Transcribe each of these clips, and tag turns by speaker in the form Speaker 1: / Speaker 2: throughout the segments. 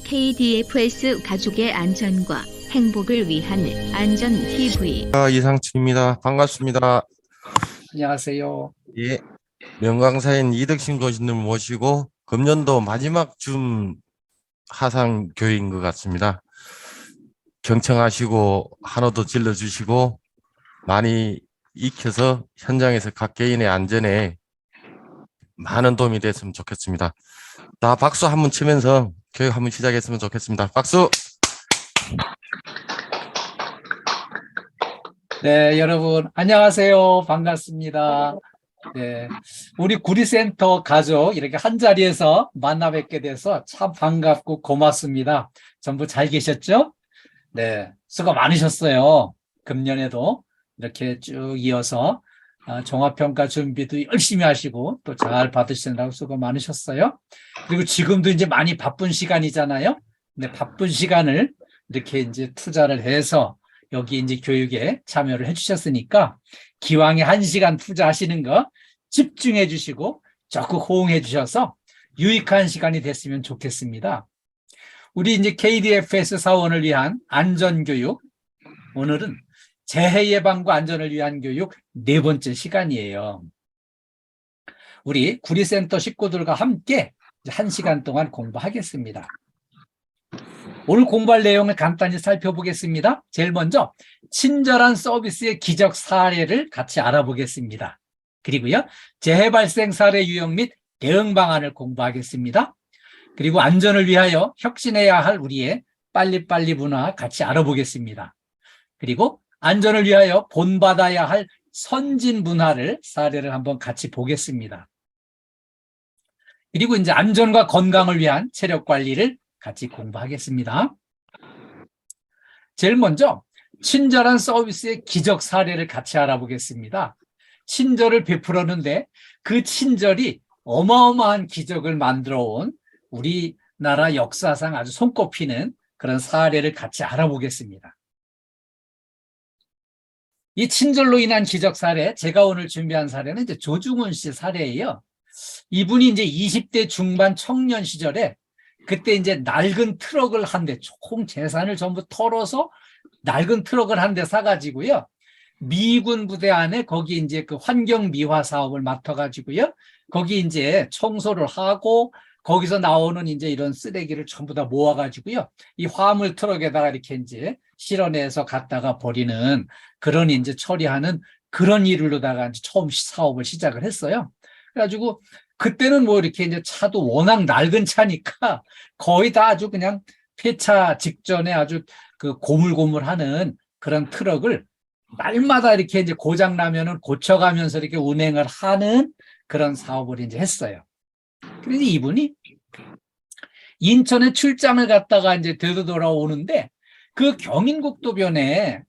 Speaker 1: KDFS 가족의 안전과 행복을 위한 안전 TV.
Speaker 2: 이상춘입니다. 반갑습니다.
Speaker 3: 안녕하세요.
Speaker 2: 예, 명강사인 이덕신 교수님 모시고 금년도 마지막 줌 하상 교육인 것 같습니다. 경청하시고 한호도 질러주시고 많이 익혀서 현장에서 각 개인의 안전에 많은 도움이 됐으면 좋겠습니다. 다 박수 한번 치면서 교육 한번 시작했으면 좋겠습니다. 박수!
Speaker 3: 네, 여러분 안녕하세요. 반갑습니다. 네, 우리 구리센터 가족 이렇게 한 자리에서 만나 뵙게 돼서 참 반갑고 고맙습니다. 전부 잘 계셨죠? 네, 수고 많으셨어요. 금년에도 이렇게 쭉 이어서 종합평가 준비도 열심히 하시고 또 잘 받으시느라고 수고 많으셨어요. 그리고 지금도 이제 많이 바쁜 시간이잖아요. 근데 바쁜 시간을 이렇게 이제 투자를 해서 여기 이제 교육에 참여를 해주셨으니까 기왕에 1시간 투자하시는 거 집중해 주시고 적극 호응해 주셔서 유익한 시간이 됐으면 좋겠습니다. 우리 이제 KDFS 사원을 위한 안전교육, 오늘은 재해 예방과 안전을 위한 교육 4번째 시간이에요. 우리 구리센터 식구들과 함께 1시간 동안 공부하겠습니다. 오늘 공부할 내용을 간단히 살펴보겠습니다. 제일 먼저 친절한 서비스의 기적 사례를 같이 알아보겠습니다. 그리고요, 재해 발생 사례 유형 및 대응 방안을 공부하겠습니다. 그리고 안전을 위하여 혁신해야 할 우리의 빨리빨리 문화 같이 알아보겠습니다. 그리고 안전을 위하여 본받아야 할 선진 문화를 사례를 한번 같이 보겠습니다. 그리고 이제 안전과 건강을 위한 체력 관리를 같이 공부하겠습니다. 제일 먼저 친절한 서비스의 기적 사례를 같이 알아보겠습니다. 친절을 베풀었는데 그 친절이 어마어마한 기적을 만들어 온 우리나라 역사상 아주 손꼽히는 그런 사례를 같이 알아보겠습니다. 이 친절로 인한 기적 사례, 제가 오늘 준비한 사례는 이제 조중훈 씨 사례예요. 이분이 이제 20대 중반 청년 시절에 그때 이제 낡은 트럭을 한 대, 총 재산을 전부 털어서 낡은 트럭을 한 대 사가지고요. 미군 부대 안에 거기 이제 그 환경 미화 사업을 맡아가지고요. 거기 이제 청소를 하고 거기서 나오는 이제 이런 쓰레기를 전부 다 모아가지고요. 이 화물 트럭에다가 이렇게 이제 실어내서 갖다가 버리는 그런 이제 처리하는 그런 일로다가 이제 처음 사업을 시작을 했어요. 그래가지고 그때는 뭐 이렇게 이제 차도 워낙 낡은 차니까 거의 다 아주 그냥 폐차 직전에 아주 그 고물고물하는 그런 트럭을 날마다 이렇게 이제 고장 나면은 고쳐가면서 이렇게 운행을 하는 그런 사업을 이제 했어요. 그래서 이분이 인천에 출장을 갔다가 이제 되돌아오는데 그 경인국도변에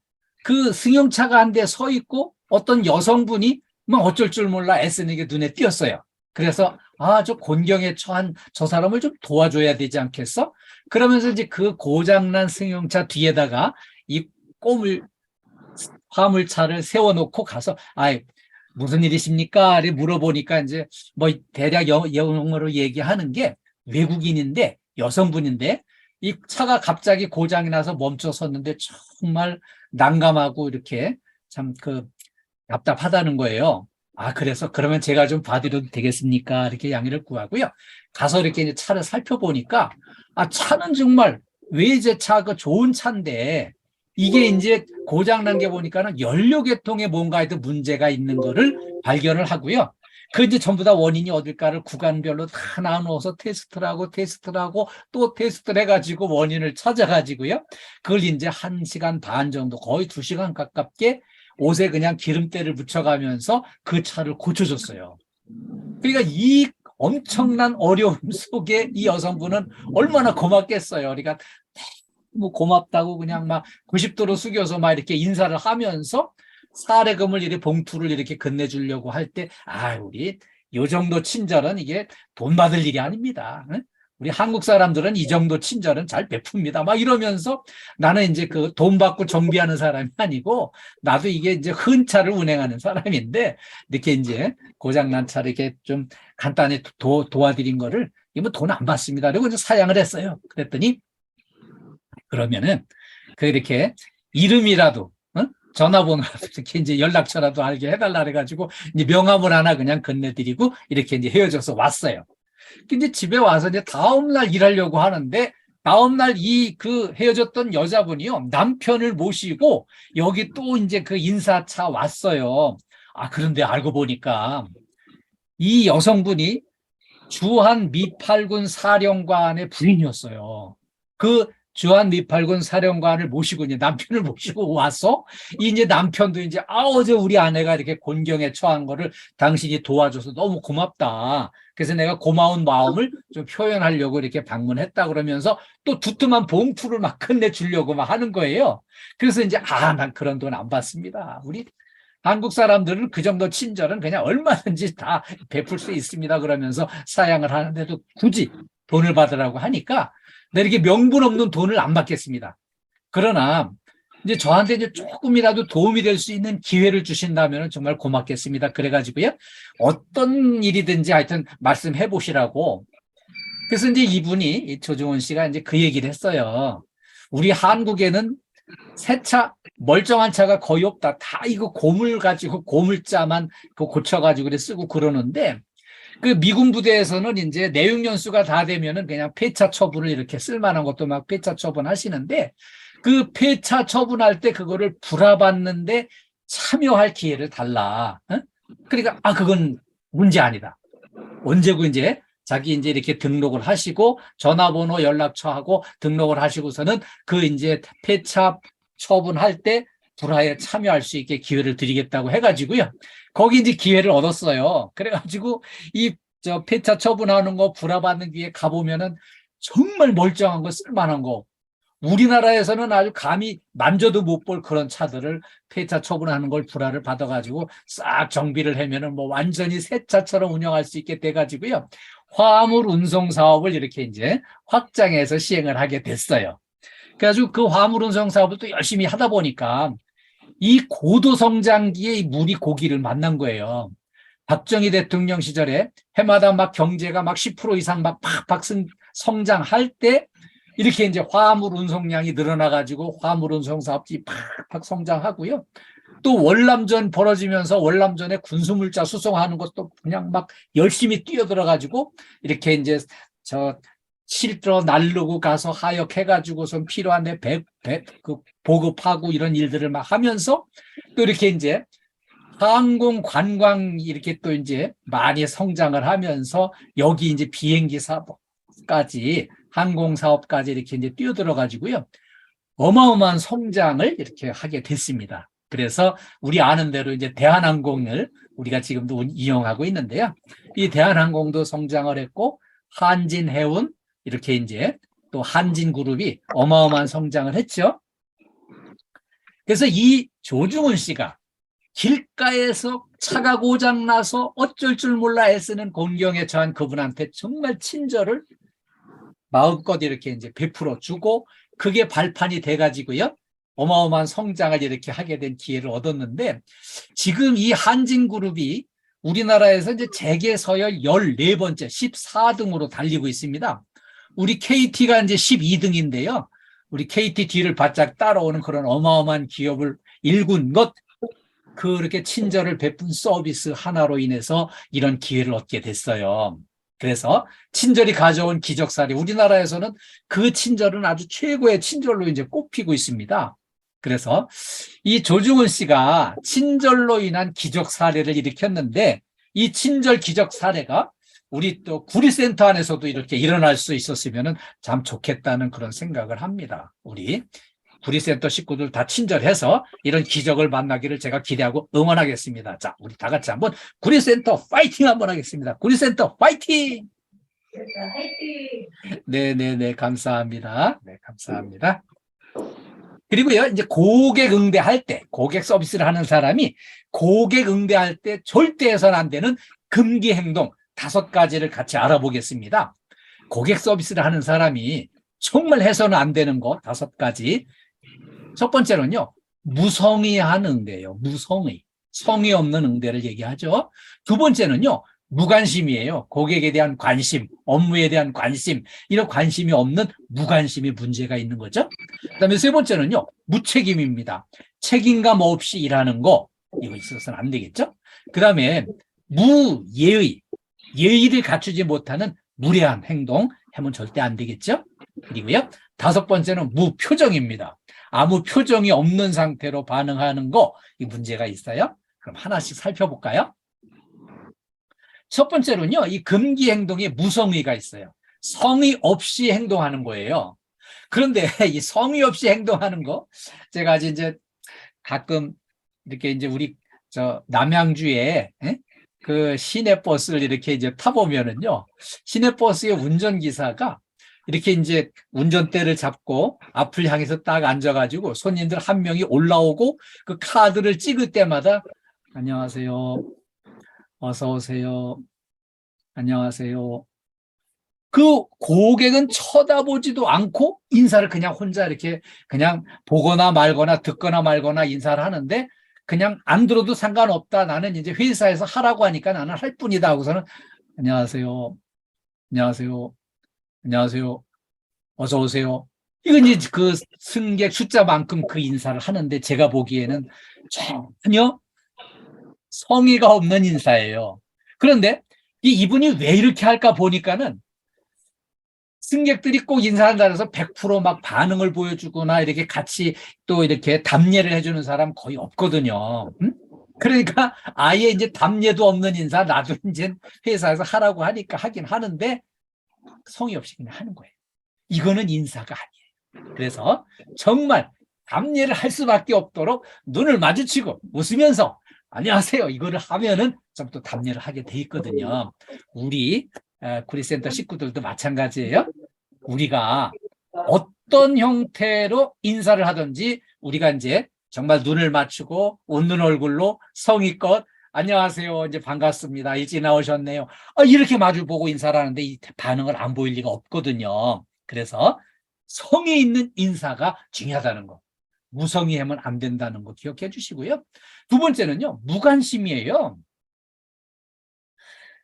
Speaker 3: 그 승용차가 한 대 서 있고 어떤 여성분이 막 어쩔 줄 몰라 애쓰는 게 눈에 띄었어요. 그래서 저 곤경에 처한 저 사람을 좀 도와줘야 되지 않겠어? 그러면서 이제 그 고장난 승용차 뒤에다가 이 화물차를 세워놓고 가서 무슨 일이십니까? 물어보니까 이제 뭐 대략 영어로 얘기하는 게 외국인인데 여성분인데 이 차가 갑자기 고장이 나서 멈춰 섰는데 정말 난감하고 이렇게 참 답답하다는 거예요. 그래서 그러면 제가 좀 봐드려도 되겠습니까? 이렇게 양해를 구하고요. 가서 이렇게 이제 차를 살펴보니까 차는 정말 외제차 좋은 차인데 이게 이제 고장난 게 보니까는 연료 계통에 뭔가 문제가 있는 거를 발견을 하고요. 그 이제 전부 다 원인이 어딜까를 구간별로 다 나눠서 테스트를 하고 또 테스트를 해가지고 원인을 찾아가지고요. 그걸 이제 1시간 반 정도 거의 2시간 가깝게 옷에 그냥 기름때를 묻혀가면서 그 차를 고쳐줬어요. 그러니까 이 엄청난 어려움 속에 이 여성분은 얼마나 고맙겠어요. 그러니까 뭐 고맙다고 그냥 막 90도로 숙여서 막 이렇게 인사를 하면서 사례금을 이렇게 봉투를 이렇게 건네주려고 할 때, 우리 요 정도 친절은 이게 돈 받을 일이 아닙니다. 우리 한국 사람들은 이 정도 친절은 잘 베풉니다. 막 이러면서 나는 이제 그 돈 받고 정비하는 사람이 아니고 나도 이게 이제 흔차를 운행하는 사람인데 이렇게 이제 고장난 차를 이렇게 좀 간단히 도와드린 거를 이거 돈 안 받습니다. 그리고 이제 사양을 했어요. 그랬더니 그러면은 그 이렇게 이름이라도 전화번호라도 이렇게 이제 연락처라도 알게 해달라 그래가지고 이제 명함을 하나 그냥 건네드리고 이렇게 이제 헤어져서 왔어요. 근데 집에 와서 이제 다음날 일하려고 하는데 다음날 그 헤어졌던 여자분이요 남편을 모시고 여기 또 이제 그 인사차 왔어요. 아 그런데 알고 보니까 이 여성분이 주한 미팔군 사령관의 부인이었어요. 그 주한 미팔군 사령관을 모시고 이제 남편을 모시고 와서 이제 남편도 이제 어제 우리 아내가 이렇게 곤경에 처한 거를 당신이 도와줘서 너무 고맙다. 그래서 내가 고마운 마음을 좀 표현하려고 이렇게 방문했다 그러면서 또 두툼한 봉투를 막 끝내주려고 막 하는 거예요. 그래서 이제 난 그런 돈 안 받습니다. 우리 한국 사람들은 그 정도 친절은 그냥 얼마든지 다 베풀 수 있습니다. 그러면서 사양을 하는데도 굳이 돈을 받으라고 하니까 내 이렇게 명분 없는 돈을 안 받겠습니다. 그러나 이제 저한테 이제 조금이라도 도움이 될 수 있는 기회를 주신다면 정말 고맙겠습니다. 그래가지고요. 어떤 일이든지 하여튼 말씀해 보시라고. 그래서 이제 이분이 조중훈 씨가 이제 그 얘기를 했어요. 우리 한국에는 새 차, 멀쩡한 차가 거의 없다. 다 이거 고물 가지고 고물자만 고쳐가지고 쓰고 그러는데 그 미군 부대에서는 이제 내육연수가 다 되면은 그냥 폐차 처분을 이렇게 쓸만한 것도 막 폐차 처분하시는데 그 폐차 처분할 때 그거를 불화받는데 참여할 기회를 달라. 그러니까 그건 문제 아니다. 언제고 이제 자기 이제 이렇게 등록을 하시고 전화번호 연락처하고 등록을 하시고서는 그 이제 폐차 처분할 때 불화에 참여할 수 있게 기회를 드리겠다고 해가지고요. 거기 이제 기회를 얻었어요. 그래가지고 저 폐차 처분하는 거 불화받는 기회 가보면은 정말 멀쩡한 거 쓸만한 거. 우리나라에서는 아주 감히 만져도 못 볼 그런 차들을 폐차 처분하는 걸 불화를 받아가지고 싹 정비를 하면은 뭐 완전히 새 차처럼 운영할 수 있게 돼가지고요. 화물 운송 사업을 이렇게 이제 확장해서 시행을 하게 됐어요. 그래가지고 그 화물 운송 사업을 또 열심히 하다 보니까 이 고도 성장기에 이 물이 고기를 만난 거예요. 박정희 대통령 시절에 해마다 막 경제가 막 10% 이상 막 팍팍 성장할 때 이렇게 이제 화물 운송량이 늘어나가지고 화물 운송 사업이 팍팍 성장하고요. 또 월남전 벌어지면서 월남전에 군수물자 수송하는 것도 그냥 막 열심히 뛰어들어가지고 이렇게 이제 실들어 날르고 가서 하역해가지고선 필요한데 보급하고 이런 일들을 막 하면서 또 이렇게 이제 항공 관광 이렇게 또 이제 많이 성장을 하면서 여기 이제 비행기 사업까지 항공 사업까지 이렇게 이제 뛰어들어 가지고요. 어마어마한 성장을 이렇게 하게 됐습니다. 그래서 우리 아는 대로 이제 대한항공을 우리가 지금도 이용하고 있는데요. 이 대한항공도 성장을 했고 한진해운 이렇게 이제 또 한진그룹이 어마어마한 성장을 했죠. 그래서 이 조중훈 씨가 길가에서 차가 고장나서 어쩔 줄 몰라 애쓰는 곤경에 처한 그분한테 정말 친절을 마음껏 이렇게 이제 베풀어 주고 그게 발판이 돼가지고요. 어마어마한 성장을 이렇게 하게 된 기회를 얻었는데 지금 이 한진그룹이 우리나라에서 이제 재계 서열 14번째 14등으로 달리고 있습니다. 우리 KT가 이제 12등인데요. 우리 KT 뒤를 바짝 따라오는 그런 어마어마한 기업을 일군 것 그렇게 친절을 베푼 서비스 하나로 인해서 이런 기회를 얻게 됐어요. 그래서 친절이 가져온 기적사례 우리나라에서는 그 친절은 아주 최고의 친절로 이제 꼽히고 있습니다. 그래서 이 조중훈 씨가 친절로 인한 기적사례를 일으켰는데 이 친절 기적사례가 우리 또 구리센터 안에서도 이렇게 일어날 수 있었으면 참 좋겠다는 그런 생각을 합니다. 우리 구리센터 식구들 다 친절해서 이런 기적을 만나기를 제가 기대하고 응원하겠습니다. 자, 우리 다 같이 한번 구리센터 파이팅 한번 하겠습니다. 구리센터 파이팅! 네네네, 감사합니다. 네, 감사합니다. 그리고요, 이제 고객 응대할 때, 고객 서비스를 하는 사람이 고객 응대할 때 절대 해서는 안 되는 금기 행동 5가지를 같이 알아보겠습니다. 고객 서비스를 하는 사람이 정말 해서는 안 되는 거 5가지. 첫 번째는요, 무성의한 응대예요. 무성의. 성의 없는 응대를 얘기하죠. 두 번째는요, 무관심이에요. 고객에 대한 관심, 업무에 대한 관심, 이런 관심이 없는 무관심이 문제가 있는 거죠. 그다음에 세 번째는요, 무책임입니다. 책임감 없이 일하는 거, 이거 있어서는 안 되겠죠. 그다음에 무예의, 예의를 갖추지 못하는 무례한 행동 하면 절대 안 되겠죠. 그리고요, 다섯 번째는 무표정입니다. 아무 표정이 없는 상태로 반응하는 거, 이 문제가 있어요. 그럼 하나씩 살펴볼까요? 첫 번째로는요, 이 금기 행동에 무성의가 있어요. 성의 없이 행동하는 거예요. 그런데 이 성의 없이 행동하는 거, 제가 이제 가끔 이렇게 이제 우리 저 남양주에 그 시내버스를 이렇게 이제 타보면은요, 시내버스의 운전기사가 이렇게 이제 운전대를 잡고 앞을 향해서 딱 앉아가지고 손님들 한 명이 올라오고 그 카드를 찍을 때마다 안녕하세요. 어서 오세요. 안녕하세요. 그 고객은 쳐다보지도 않고 인사를 그냥 혼자 이렇게 그냥 보거나 말거나 듣거나 말거나 인사를 하는데 그냥 안 들어도 상관없다. 나는 이제 회사에서 하라고 하니까 나는 할 뿐이다 하고서는 안녕하세요. 안녕하세요. 안녕하세요. 어서 오세요. 이건 이제 그 승객 숫자만큼 그 인사를 하는데 제가 보기에는 전혀 성의가 없는 인사예요. 그런데 이분이 왜 이렇게 할까 보니까는 승객들이 꼭 인사하는 자리에서 100% 막 반응을 보여주거나 이렇게 같이 또 이렇게 답례를 해주는 사람 거의 없거든요. 그러니까 아예 이제 답례도 없는 인사 나도 이제 회사에서 하라고 하니까 하긴 하는데 성의 없이 그냥 하는 거예요. 이거는 인사가 아니에요. 그래서 정말 답례를 할 수밖에 없도록 눈을 마주치고 웃으면서 안녕하세요 이거를 하면은 좀 또 답례를 하게 돼 있거든요. 우리 구리센터 식구들도 마찬가지예요. 우리가 어떤 형태로 인사를 하든지 우리가 이제 정말 눈을 맞추고 웃는 얼굴로 성의껏 안녕하세요 이제 반갑습니다 일찍 나오셨네요 이렇게 마주보고 인사를 하는데 이 반응을 안 보일 리가 없거든요. 그래서 성의 있는 인사가 중요하다는 거, 무성의하면 안 된다는 거 기억해 주시고요. 두 번째는요, 무관심이에요.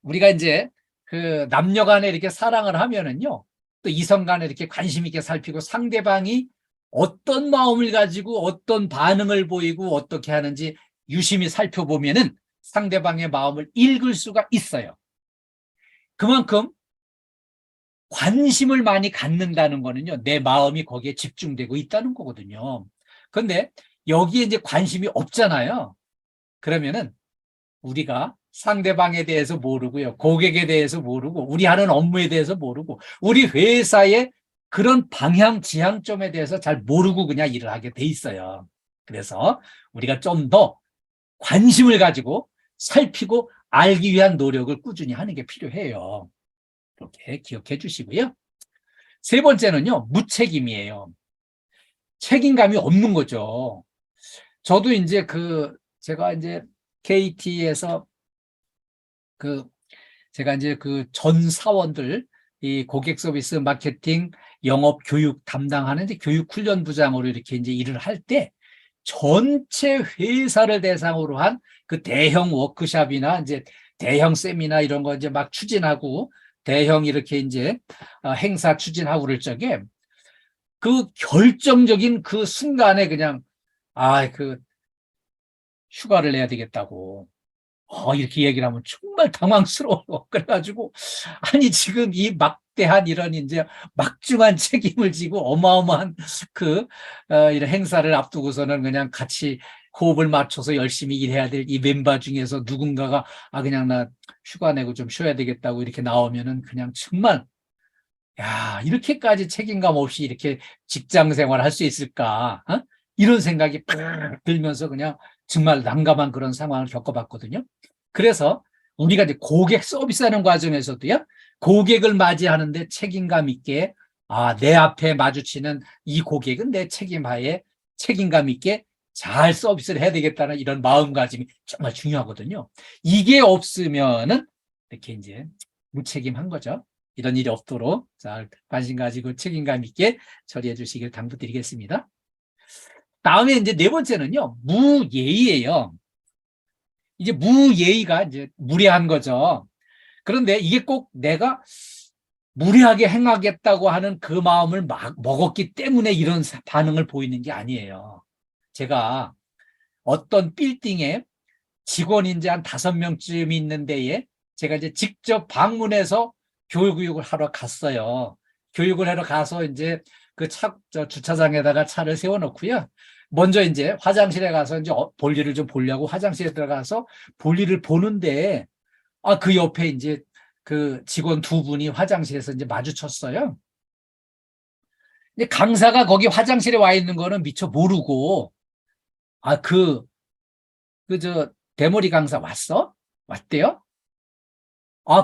Speaker 3: 우리가 이제 그 남녀 간에 이렇게 사랑을 하면은요, 또 이성 간에 이렇게 관심 있게 살피고 상대방이 어떤 마음을 가지고 어떤 반응을 보이고 어떻게 하는지 유심히 살펴보면은 상대방의 마음을 읽을 수가 있어요. 그만큼 관심을 많이 갖는다는 거는요, 내 마음이 거기에 집중되고 있다는 거거든요. 그런데 여기에 이제 관심이 없잖아요. 그러면은 우리가 상대방에 대해서 모르고요, 고객에 대해서 모르고, 우리 하는 업무에 대해서 모르고, 우리 회사의 그런 방향, 지향점에 대해서 잘 모르고 그냥 일을 하게 돼 있어요. 그래서 우리가 좀 더 관심을 가지고 살피고 알기 위한 노력을 꾸준히 하는 게 필요해요. 이렇게 기억해 주시고요. 세 번째는요, 무책임이에요. 책임감이 없는 거죠. 저도 이제 제가 이제 KT에서 제가 이제 전 사원들, 이 고객 서비스 마케팅 영업 교육 담당하는 이제 교육 훈련부장으로 이렇게 이제 일을 할 때 전체 회사를 대상으로 한 그 대형 워크숍이나 이제 대형 세미나 이런 거 이제 막 추진하고 대형 이렇게 이제 행사 추진하고 그럴 적에 그 결정적인 그 순간에 그냥 휴가를 내야 되겠다고 이렇게 얘기를 하면 정말 당황스러워요. 그래가지고 아니 지금 이 막대한 이런 이제 막중한 책임을 지고 어마어마한 이런 행사를 앞두고서는 그냥 같이 호흡을 맞춰서 열심히 일해야 될 이 멤버 중에서 누군가가 그냥 나 휴가 내고 좀 쉬어야 되겠다고 이렇게 나오면은 그냥 정말 야 이렇게까지 책임감 없이 이렇게 직장 생활을 할 수 있을까? 이런 생각이 팍 들면서 그냥 정말 난감한 그런 상황을 겪어봤거든요. 그래서 우리가 이제 고객 서비스하는 과정에서도요, 고객을 맞이하는데 책임감 있게, 내 앞에 마주치는 이 고객은 내 책임하에 책임감 있게 잘 서비스를 해야 되겠다는 이런 마음가짐이 정말 중요하거든요. 이게 없으면은 이렇게 이제 무책임한 거죠. 이런 일이 없도록 잘 관심 가지고 책임감 있게 처리해 주시길 당부드리겠습니다. 다음에 이제 네 번째는요, 무예의예요. 이제 무예의가 이제 무례한 거죠. 그런데 이게 꼭 내가 무리하게 행하겠다고 하는 그 마음을 막 먹었기 때문에 이런 반응을 보이는 게 아니에요. 제가 어떤 빌딩에 직원이 이제 한 5명쯤 있는 데에 제가 이제 직접 방문해서 교육을 하러 갔어요. 교육을 하러 가서 이제 그 주차장에다가 차를 세워놓고요. 먼저 이제 화장실에 가서 이제 볼일을 좀 보려고 화장실에 들어가서 볼일을 보는데, 그 옆에 이제 그 직원 2분이 화장실에서 이제 마주쳤어요. 근데 강사가 거기 화장실에 와 있는 거는 미처 모르고, 대머리 강사 왔어? 왔대요?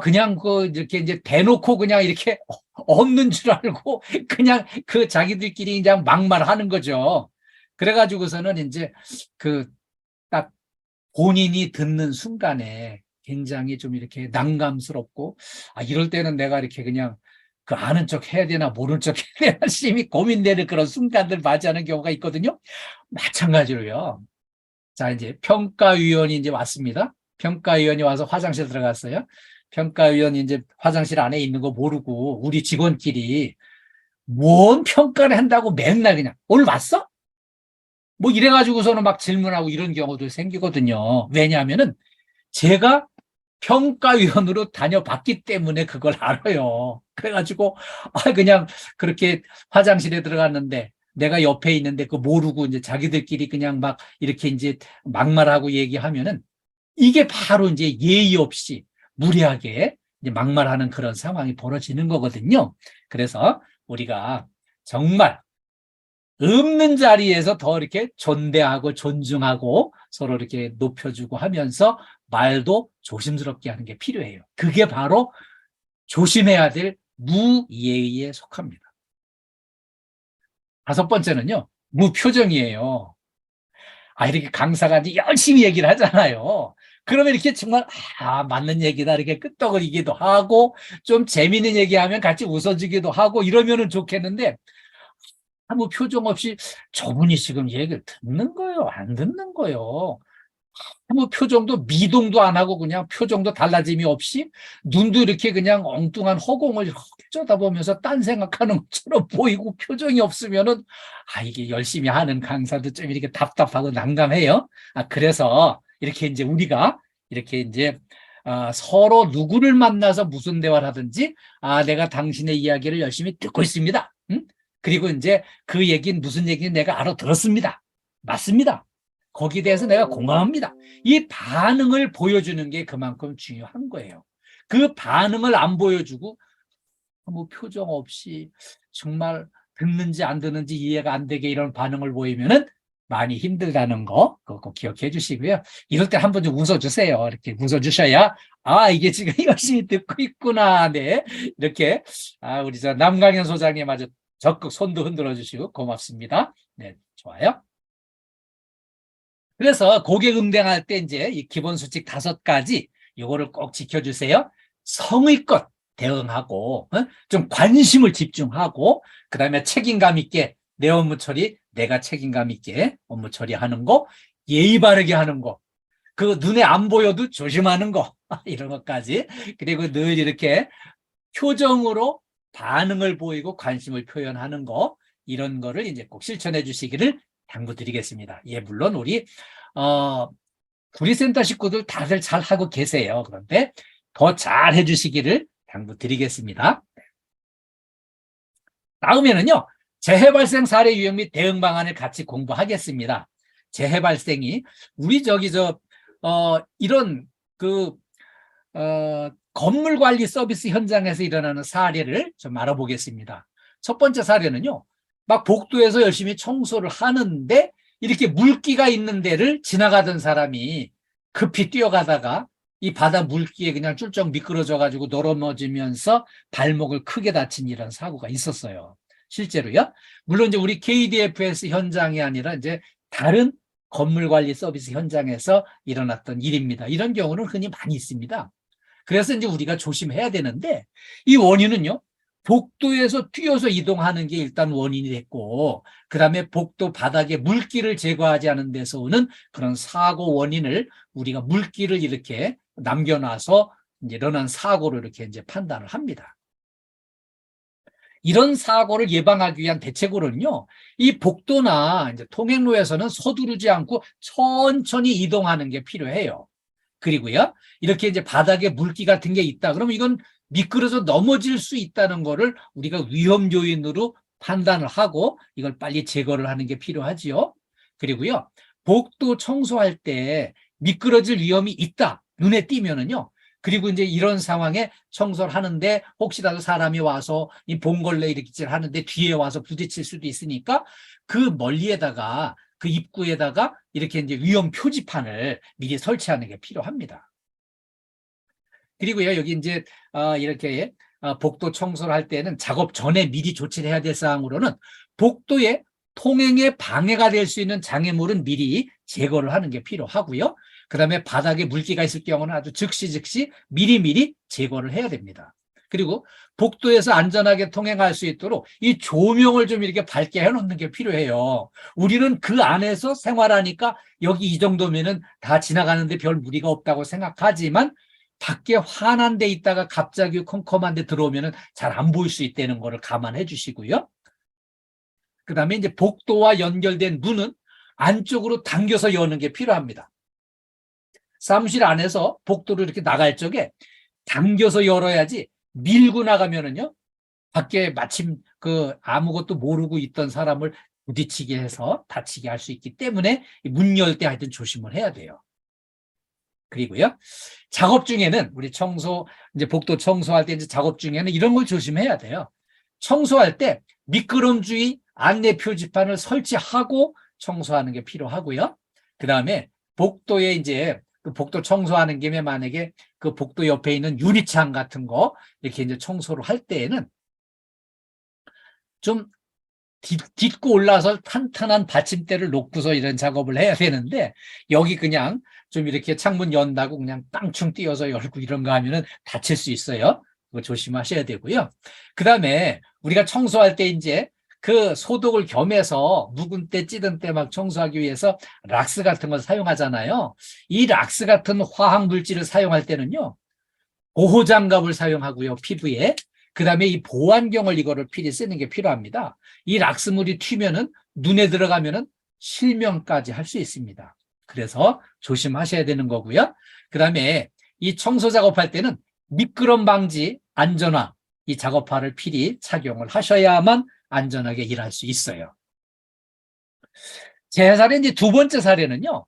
Speaker 3: 그냥 이렇게 이제 대놓고 그냥 이렇게 없는 줄 알고 그냥 그 자기들끼리 그냥 막말하는 거죠. 그래가지고서는 이제 딱 본인이 듣는 순간에 굉장히 좀 이렇게 난감스럽고, 이럴 때는 내가 이렇게 그냥 아는 척 해야 되나 모르는 척 해야 되나 심히 고민되는 그런 순간들 맞이하는 경우가 있거든요. 마찬가지로요. 자, 이제 평가위원이 이제 왔습니다. 평가위원이 와서 화장실 들어갔어요. 평가위원이 이제 화장실 안에 있는 거 모르고 우리 직원끼리 뭔 평가를 한다고 맨날 그냥 오늘 왔어? 뭐 이래가지고서는 막 질문하고 이런 경우도 생기거든요. 왜냐하면은 제가 평가위원으로 다녀봤기 때문에 그걸 알아요. 그래가지고 그냥 그렇게 화장실에 들어갔는데 내가 옆에 있는데 모르고 이제 자기들끼리 그냥 막 이렇게 이제 막말하고 얘기하면은 이게 바로 이제 예의 없이 무례하게 이제 막말하는 그런 상황이 벌어지는 거거든요. 그래서 우리가 정말 없는 자리에서 더 이렇게 존대하고 존중하고 서로 이렇게 높여주고 하면서 말도 조심스럽게 하는 게 필요해요. 그게 바로 조심해야 될 무예의에 속합니다. 5번째는요, 무표정이에요. 이렇게 강사가 이제 열심히 얘기를 하잖아요. 그러면 이렇게 정말 맞는 얘기다 이렇게 끄떡거리기도 하고 좀 재미있는 얘기하면 같이 웃어주기도 하고 이러면은 좋겠는데 아무 표정 없이 저분이 지금 얘기를 듣는 거예요? 안 듣는 거예요? 아무 표정도 미동도 안 하고 그냥 표정도 달라짐이 없이 눈도 이렇게 그냥 엉뚱한 허공을 쳐다보면서 딴 생각하는 것처럼 보이고 표정이 없으면은 이게 열심히 하는 강사도 좀 이렇게 답답하고 난감해요. 그래서 이렇게 이제 우리가 이렇게 이제 서로 누구를 만나서 무슨 대화를 하든지 내가 당신의 이야기를 열심히 듣고 있습니다. 응? 그리고 이제 그 얘기는 무슨 얘기는 내가 알아들었습니다. 맞습니다. 거기에 대해서 내가 공감합니다. 이 반응을 보여주는 게 그만큼 중요한 거예요. 그 반응을 안 보여주고 뭐 표정 없이 정말 듣는지 안 듣는지 이해가 안 되게 이런 반응을 보이면은 많이 힘들다는 거 꼭 기억해 주시고요. 이럴 때 한번 좀 웃어주세요. 이렇게 웃어주셔야 이게 지금 열심히 듣고 있구나. 네, 이렇게 우리 남강현 소장님 아주 적극 손도 흔들어 주시고 고맙습니다. 네, 좋아요. 그래서 고객 응대할 때 이제 이 기본 수칙 5가지 요거를 꼭 지켜주세요. 성의껏 대응하고 좀 관심을 집중하고 그다음에 책임감 있게 내 업무 처리 내가 책임감 있게 업무 처리하는 거, 예의 바르게 하는 거, 눈에 안 보여도 조심하는 거 이런 것까지, 그리고 늘 이렇게 표정으로 반응을 보이고 관심을 표현하는 거, 이런 거를 이제 꼭 실천해 주시기를 당부드리겠습니다. 물론 우리 구리센터 식구들 다들 잘 하고 계세요. 그런데 더 잘 해주시기를 당부드리겠습니다. 다음에는요, 재해 발생 사례 유형 및 대응 방안을 같이 공부하겠습니다. 재해 발생이 우리 이런 건물 관리 서비스 현장에서 일어나는 사례를 좀 알아보겠습니다. 첫 번째 사례는요, 막 복도에서 열심히 청소를 하는데 이렇게 물기가 있는 데를 지나가던 사람이 급히 뛰어가다가 이 바다 물기에 그냥 쫄쩍 미끄러져 가지고 넘어지면서 발목을 크게 다친 이런 사고가 있었어요. 실제로요. 물론 이제 우리 KDFS 현장이 아니라 이제 다른 건물 관리 서비스 현장에서 일어났던 일입니다. 이런 경우는 흔히 많이 있습니다. 그래서 이제 우리가 조심해야 되는데 이 원인은요, 복도에서 뛰어서 이동하는 게 일단 원인이 됐고, 그 다음에 복도 바닥에 물기를 제거하지 않은 데서 오는 그런 사고 원인을 우리가 물기를 이렇게 남겨놔서 이제 일어난 사고로 이렇게 이제 판단을 합니다. 이런 사고를 예방하기 위한 대책으로는요, 이 복도나 이제 통행로에서는 서두르지 않고 천천히 이동하는 게 필요해요. 그리고요, 이렇게 이제 바닥에 물기 같은 게 있다. 그러면 이건 미끄러져 넘어질 수 있다는 거를 우리가 위험 요인으로 판단을 하고 이걸 빨리 제거를 하는 게 필요하지요. 그리고요, 복도 청소할 때 미끄러질 위험이 있다. 눈에 띄면은요. 그리고 이제 이런 상황에 청소를 하는데 혹시라도 사람이 와서 이 봉걸레 이렇게 하는데 뒤에 와서 부딪힐 수도 있으니까 그 멀리에다가 그 입구에다가 이렇게 이제 위험 표지판을 미리 설치하는 게 필요합니다. 그리고요, 여기 이제 이렇게 복도 청소를 할 때는 작업 전에 미리 조치를 해야 될 사항으로는 복도에 통행에 방해가 될 수 있는 장애물은 미리 제거를 하는 게 필요하고요. 그다음에 바닥에 물기가 있을 경우는 아주 즉시 미리미리 제거를 해야 됩니다. 그리고 복도에서 안전하게 통행할 수 있도록 이 조명을 좀 이렇게 밝게 해놓는 게 필요해요. 우리는 그 안에서 생활하니까 여기 이 정도면은 다 지나가는데 별 무리가 없다고 생각하지만 밖에 환한 데 있다가 갑자기 컴컴한 데 들어오면은 잘 안 보일 수 있다는 거를 감안해 주시고요. 그다음에 이제 복도와 연결된 문은 안쪽으로 당겨서 여는 게 필요합니다. 사무실 안에서 복도로 이렇게 나갈 적에 당겨서 열어야지 밀고 나가면은요, 밖에 마침 그 아무것도 모르고 있던 사람을 부딪히게 해서 다치게 할 수 있기 때문에 문 열 때 하여튼 조심을 해야 돼요. 그리고요, 작업 중에는 우리 이제 복도 청소할 때 이제 작업 중에는 이런 걸 조심해야 돼요. 청소할 때 미끄럼 주의 안내 표지판을 설치하고 청소하는 게 필요하고요. 그 다음에 복도에 이제 그 복도 청소하는 김에 만약에 그 복도 옆에 있는 유리창 같은 거 이렇게 이제 청소를 할 때에는 좀 딛고 올라서 탄탄한 받침대를 놓고서 이런 작업을 해야 되는데 여기 그냥 좀 이렇게 창문 연다고 그냥 땅충 띄어서 열고 이런 거 하면은 다칠 수 있어요. 그거 조심하셔야 되고요. 그 다음에 우리가 청소할 때 이제 그 소독을 겸해서 묵은 때 찌든 때 막 청소하기 위해서 락스 같은 걸 사용하잖아요. 이 락스 같은 화학 물질을 사용할 때는요, 보호장갑을 사용하고요, 피부에. 그 다음에 이 보안경을 이거를 필히 쓰는 게 필요합니다. 이 락스물이 튀면은 눈에 들어가면은 실명까지 할 수 있습니다. 그래서 조심하셔야 되는 거고요. 그 다음에 이 청소 작업할 때는 미끄럼 방지, 안전화, 이 작업화를 필히 착용을 하셔야만 안전하게 일할 수 있어요. 제 사례 이제 두 번째 사례는요,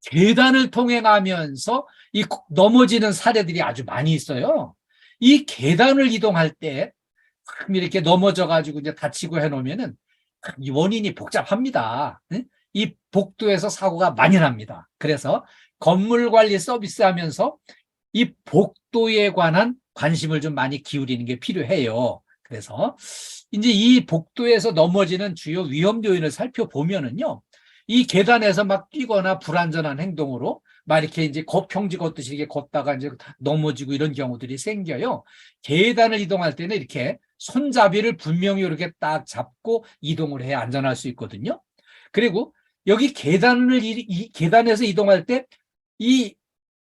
Speaker 3: 계단을 통행하면서 이 넘어지는 사례들이 아주 많이 있어요. 이 계단을 이동할 때 이렇게 넘어져가지고 이제 다치고 해놓으면은 이 원인이 복잡합니다. 이 복도에서 사고가 많이 납니다. 그래서 건물 관리 서비스 하면서 이 복도에 관한 관심을 좀 많이 기울이는 게 필요해요. 그래서 이제 이 복도에서 넘어지는 주요 위험 요인을 살펴보면은요, 이 계단에서 막 뛰거나 불안전한 행동으로 막 이렇게 이제 평지 걷듯이 이렇게 걷다가 이제 넘어지고 이런 경우들이 생겨요. 계단을 이동할 때는 이렇게 손잡이를 분명히 이렇게 딱 잡고 이동을 해야 안전할 수 있거든요. 그리고 여기 계단에서 이동할 때 이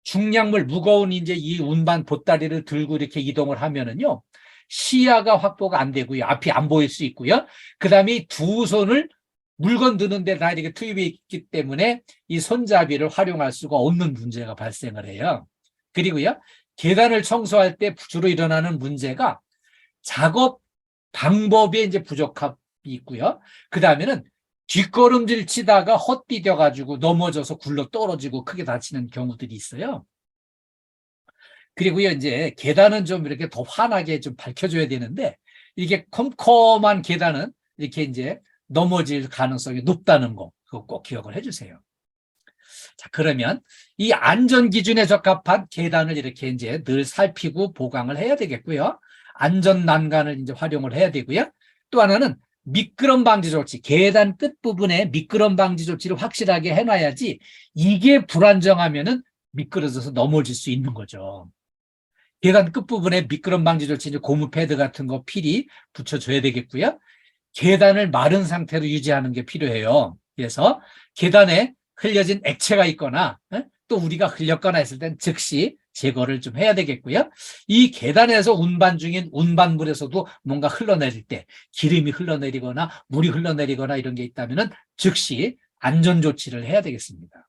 Speaker 3: 중량물 무거운 이제 이 운반 보따리를 들고 이렇게 이동을 하면은요, 시야가 확보가 안 되고요. 앞이 안 보일 수 있고요. 그 다음에 두 손을 물건 드는데 다 이렇게 투입이 있기 때문에 이 손잡이를 활용할 수가 없는 문제가 발생을 해요. 그리고요, 계단을 청소할 때 주로 일어나는 문제가 작업 방법에 이제 부족함이 있고요. 그 다음에는 뒷걸음질 치다가 헛디뎌가지고 넘어져서 굴러 떨어지고 크게 다치는 경우들이 있어요. 그리고요, 이제 계단은 좀 이렇게 더 환하게 좀 밝혀줘야 되는데 이게 컴컴한 계단은 이렇게 이제 넘어질 가능성이 높다는 거, 그거 꼭 기억을 해주세요. 자, 그러면 이 안전 기준에 적합한 계단을 이렇게 이제 늘 살피고 보강을 해야 되겠고요. 안전 난간을 이제 활용을 해야 되고요. 또 하나는 미끄럼 방지 조치, 계단 끝부분에 미끄럼 방지 조치를 확실하게 해놔야지 이게 불안정하면은 미끄러져서 넘어질 수 있는 거죠. 계단 끝부분에 미끄럼 방지 조치, 고무 패드 같은 거 필히 붙여줘야 되겠고요. 계단을 마른 상태로 유지하는 게 필요해요. 그래서 계단에 흘려진 액체가 있거나 또 우리가 흘렸거나 했을 땐 즉시 제거를 좀 해야 되겠고요. 이 계단에서 운반 중인 운반물에서도 뭔가 흘러내릴 때 기름이 흘러내리거나 물이 흘러내리거나 이런 게 있다면은 즉시 안전 조치를 해야 되겠습니다.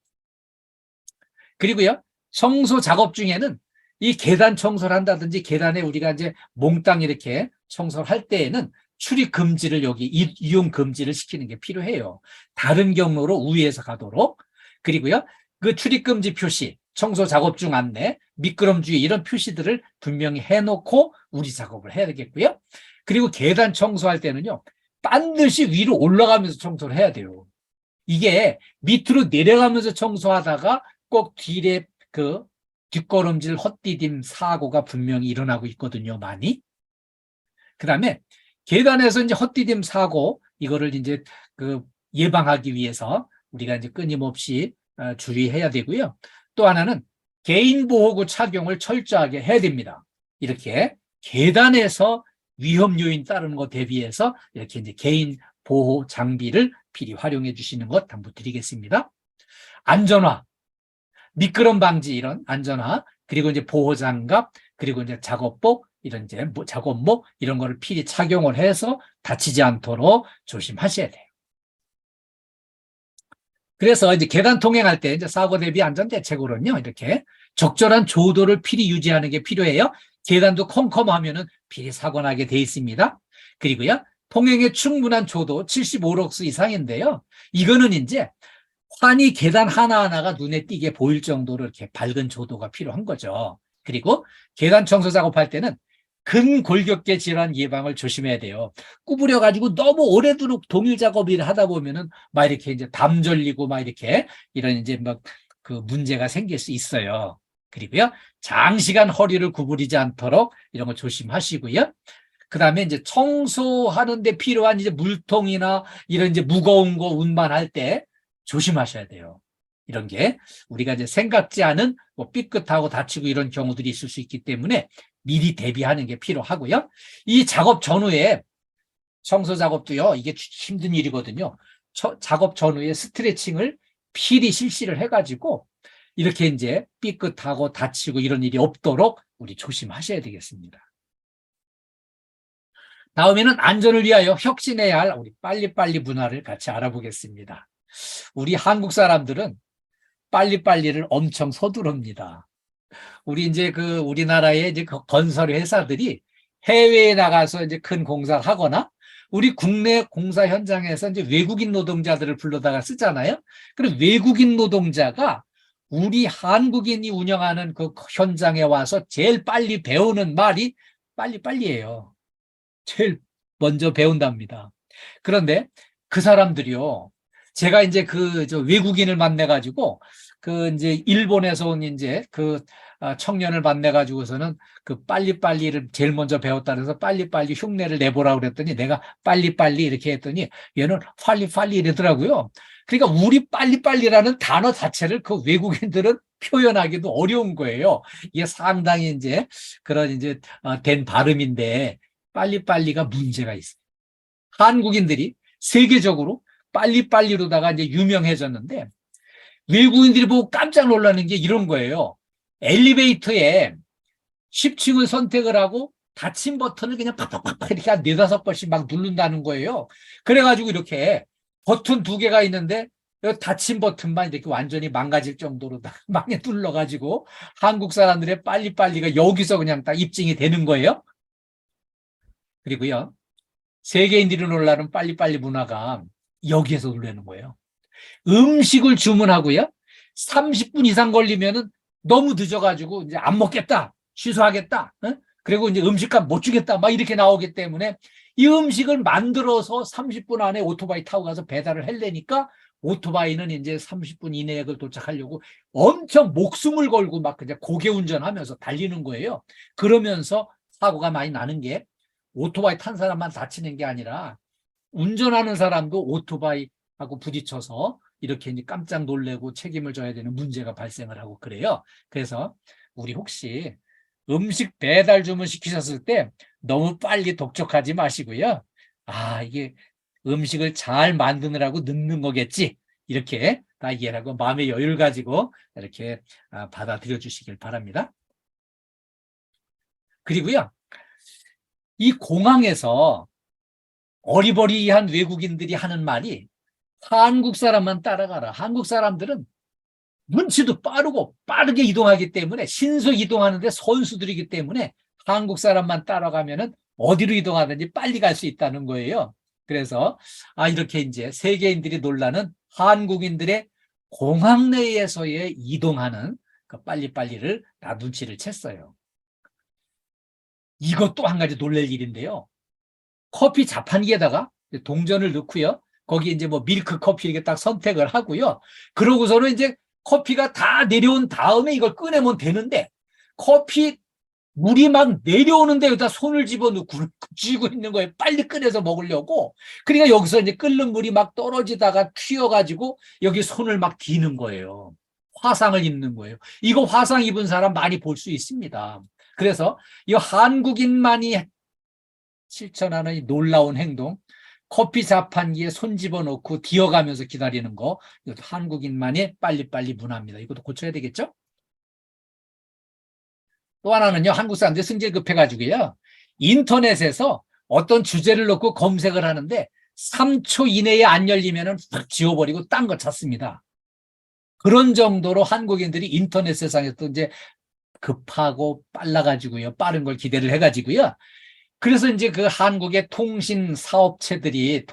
Speaker 3: 그리고요, 청소 작업 중에는 이 계단 청소를 한다든지 계단에 우리가 이제 몽땅 이렇게 청소를 할 때에는 출입 금지를 여기 이용 금지를 시키는 게 필요해요. 다른 경로로 우회해서 가도록. 그리고요, 그 출입 금지 표시, 청소 작업 중 안내, 미끄럼 주의 이런 표시들을 분명히 해놓고 우리 작업을 해야 되겠고요. 그리고 계단 청소할 때는요, 반드시 위로 올라가면서 청소를 해야 돼요. 이게 밑으로 내려가면서 청소하다가 꼭 뒤에 그 뒷걸음질 헛디딤 사고가 분명히 일어나고 있거든요, 많이. 그 다음에 계단에서 이제 헛디딤 사고, 이거를 이제 그 예방하기 위해서 우리가 이제 끊임없이 주의해야 되고요. 또 하나는 개인보호구 착용을 철저하게 해야 됩니다. 이렇게 계단에서 위험 요인 따르는 것 대비해서 이렇게 이제 개인 보호 장비를 필히 활용해 주시는 것 당부드리겠습니다. 안전화, 미끄럼 방지 이런 안전화, 그리고 이제 보호 장갑, 그리고 이제 작업복, 이런 이제 작업복 이런 거를 필히 착용을 해서 다치지 않도록 조심하셔야 돼요. 그래서 이제 계단 통행할 때 이제 사고 대비 안전 대책으로는요, 이렇게 적절한 조도를 필히 유지하는 게 필요해요. 계단도 컴컴하면은 필히 사고 나게 돼 있습니다. 그리고요, 통행에 충분한 조도 75록스 이상인데요. 이거는 이제 환히 계단 하나하나가 눈에 띄게 보일 정도로 이렇게 밝은 조도가 필요한 거죠. 그리고 계단 청소 작업할 때는 근골격계 질환 예방을 조심해야 돼요. 구부려가지고 너무 오래도록 동일 작업을 하다 보면은 막 이렇게 이제 담 절리고 막 이렇게 이런 이제 막 그 문제가 생길 수 있어요. 그리고요, 장시간 허리를 구부리지 않도록 이런 거 조심하시고요. 그 다음에 이제 청소하는데 필요한 이제 물통이나 이런 이제 무거운 거 운반할 때 조심하셔야 돼요. 이런 게 우리가 이제 생각지 않은 뭐 삐끗하고 다치고 이런 경우들이 있을 수 있기 때문에 미리 대비하는 게 필요하고요. 이 작업 전후에 청소 작업도요, 이게 힘든 일이거든요. 작업 전후에 스트레칭을 필히 실시를 해가지고 이렇게 이제 삐끗하고 다치고 이런 일이 없도록 우리 조심하셔야 되겠습니다. 다음에는 안전을 위하여 혁신해야 할 우리 빨리빨리 문화를 같이 알아보겠습니다. 우리 한국 사람들은 빨리빨리를 엄청 서두릅니다. 우리 이제 그 우리나라의 이제 건설 회사들이 해외에 나가서 이제 큰 공사를 하거나 우리 국내 공사 현장에서 이제 외국인 노동자들을 불러다가 쓰잖아요. 그럼 외국인 노동자가 우리 한국인이 운영하는 그 현장에 와서 제일 빨리 배우는 말이 빨리빨리예요. 제일 먼저 배운답니다. 그런데 그 사람들이요, 제가 이제 저 외국인을 만나가지고 그 이제 일본에서 온 이제 그 청년을 만나가지고서는 그 빨리빨리를 제일 먼저 배웠다 그래서 빨리빨리 흉내를 내보라고 그랬더니 내가 빨리빨리 이렇게 했더니 얘는 빨리빨리 이러더라고요. 그러니까 우리 빨리빨리라는 단어 자체를 그 외국인들은 표현하기도 어려운 거예요. 이게 상당히 이제 그런 이제 된 발음인데 빨리빨리가 문제가 있어요. 한국인들이 세계적으로 빨리빨리로다가 이제 유명해졌는데 외국인들이 보고 깜짝 놀라는 게 이런 거예요. 엘리베이터에 10층을 선택을 하고 닫힌 버튼을 그냥 팍팍팍 이렇게 한 4-5번씩 막 누른다는 거예요. 그래가지고 이렇게 버튼 2개가 있는데 닫힌 버튼만 이렇게 완전히 망가질 정도로 막 눌러가지고 한국 사람들의 빨리빨리가 여기서 그냥 딱 입증이 되는 거예요. 그리고요, 세계인들이 놀라는 빨리빨리 문화가 여기에서 놀라는 거예요. 음식을 주문하고요, 30분 이상 걸리면은 너무 늦어가지고 이제 안 먹겠다, 취소하겠다, 그리고 이제 음식값 못 주겠다, 막 이렇게 나오기 때문에 이 음식을 만들어서 30분 안에 오토바이 타고 가서 배달을 하려니까 오토바이는 이제 30분 이내에 그걸 도착하려고 엄청 목숨을 걸고 막 그냥 고개 운전하면서 달리는 거예요. 그러면서 사고가 많이 나는 게 오토바이 탄 사람만 다치는 게 아니라 운전하는 사람도 오토바이하고 부딪혀서 이렇게 이제 깜짝 놀래고 책임을 져야 되는 문제가 발생을 하고 그래요. 그래서 우리 혹시 음식 배달 주문 시키셨을 때 너무 빨리 독촉하지 마시고요. 아, 이게 음식을 잘 만드느라고 늦는 거겠지, 이렇게 다 이해하고 마음의 여유를 가지고 이렇게 받아들여 주시길 바랍니다. 그리고요, 이 공항에서 어리버리한 외국인들이 하는 말이 한국 사람만 따라가라. 한국 사람들은 눈치도 빠르고 빠르게 이동하기 때문에 신속 이동하는데 선수들이기 때문에 한국 사람만 따라가면은 어디로 이동하든지 빨리 갈 수 있다는 거예요. 그래서 이렇게 이제 세계인들이 놀라는 한국인들의 공항 내에서의 이동하는 그 빨리빨리를 다 눈치를 챘어요. 이것도 한 가지 놀랄 일인데요. 커피 자판기에다가 동전을 넣고요. 거기 이제 뭐 밀크 커피 이렇게 딱 선택을 하고요. 그러고서는 이제 커피가 다 내려온 다음에 이걸 꺼내면 되는데 커피 물이 막 내려오는데 여기다 손을 집어넣고 쥐고 있는 거예요. 빨리 꺼내서 먹으려고. 그러니까 여기서 이제 끓는 물이 막 떨어지다가 튀어가지고 여기 손을 막 디는 거예요. 화상을 입는 거예요. 이거 화상 입은 사람 많이 볼 수 있습니다. 그래서 이 한국인만이 실천하는 이 놀라운 행동, 커피 자판기에 손 집어넣고 디어가면서 기다리는 거, 이것도 한국인만의 빨리빨리 문화입니다. 이것도 고쳐야 되겠죠? 또 하나는요, 한국 사람들이 승질 급해가지고요, 인터넷에서 어떤 주제를 놓고 검색을 하는데 3초 이내에 안 열리면은 확 지워버리고 딴 거 찾습니다. 그런 정도로 한국인들이 인터넷 세상에서 또 이제 급하고 빨라가지고요, 빠른 걸 기대를 해가지고요. 그래서 이제 그 한국의 통신 사업자들이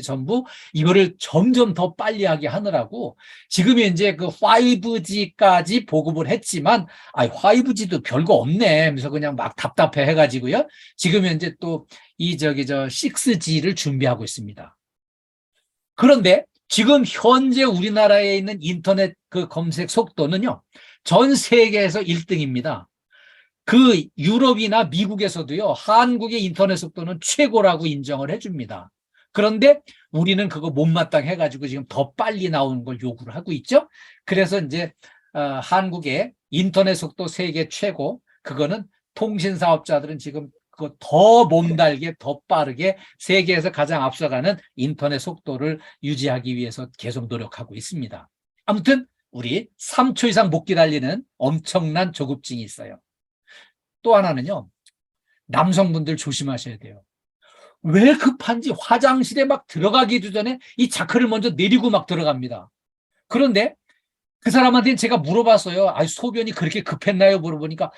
Speaker 3: 전부 이거를 점점 더 빨리 하게 하느라고 지금 이제 그 5G까지 보급을 했지만 5G도 별거 없네. 그래서 그냥 막 답답해 해가지고요. 지금 이제 또 6G를 준비하고 있습니다. 그런데 지금 현재 우리나라에 있는 인터넷 그 검색 속도는요, 전 세계에서 1등입니다. 그 유럽이나 미국에서도요, 한국의 인터넷 속도는 최고라고 인정을 해줍니다. 그런데 우리는 그거 못마땅해가지고 지금 더 빨리 나오는 걸 요구를 하고 있죠. 그래서 이제 한국의 인터넷 속도 세계 최고, 그거는 통신사업자들은 지금 그거 더 몸달게 더 빠르게 세계에서 가장 앞서가는 인터넷 속도를 유지하기 위해서 계속 노력하고 있습니다. 아무튼 우리 3초 이상 못 기다리는 엄청난 조급증이 있어요. 또 하나는요, 남성분들 조심하셔야 돼요. 왜 급한지 화장실에 막 들어가기도 전에 이 자크를 먼저 내리고 막 들어갑니다. 그런데 그 사람한테는 제가 물어봤어요. 소변이 그렇게 급했나요? 물어보니까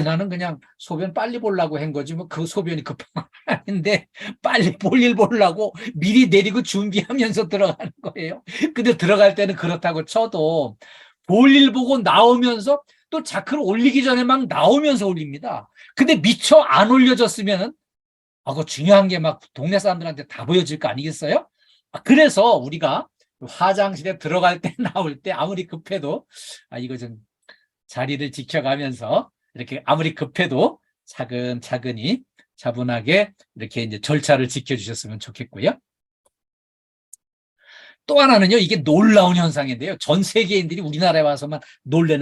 Speaker 3: 나는 그냥 소변 빨리 보려고 한 거지 뭐 그 소변이 급한 건 아닌데 빨리 볼 일 보려고 미리 내리고 준비하면서 들어가는 거예요. 근데 들어갈 때는 그렇다고 쳐도 볼 일 보고 나오면서 또 자크를 올리기 전에 막 나오면서 올립니다. 근데 미처 안 올려졌으면은 그거 중요한 게 막 동네 사람들한테 다 보여질 거 아니겠어요? 그래서 우리가 화장실에 들어갈 때 나올 때 아무리 급해도 이거 좀 자리를 지켜가면서 이렇게 아무리 급해도 차근차근히 차분하게 이렇게 이제 절차를 지켜주셨으면 좋겠고요. 또 하나는요, 이게 놀라운 현상인데요. 전 세계인들이 우리나라에 와서만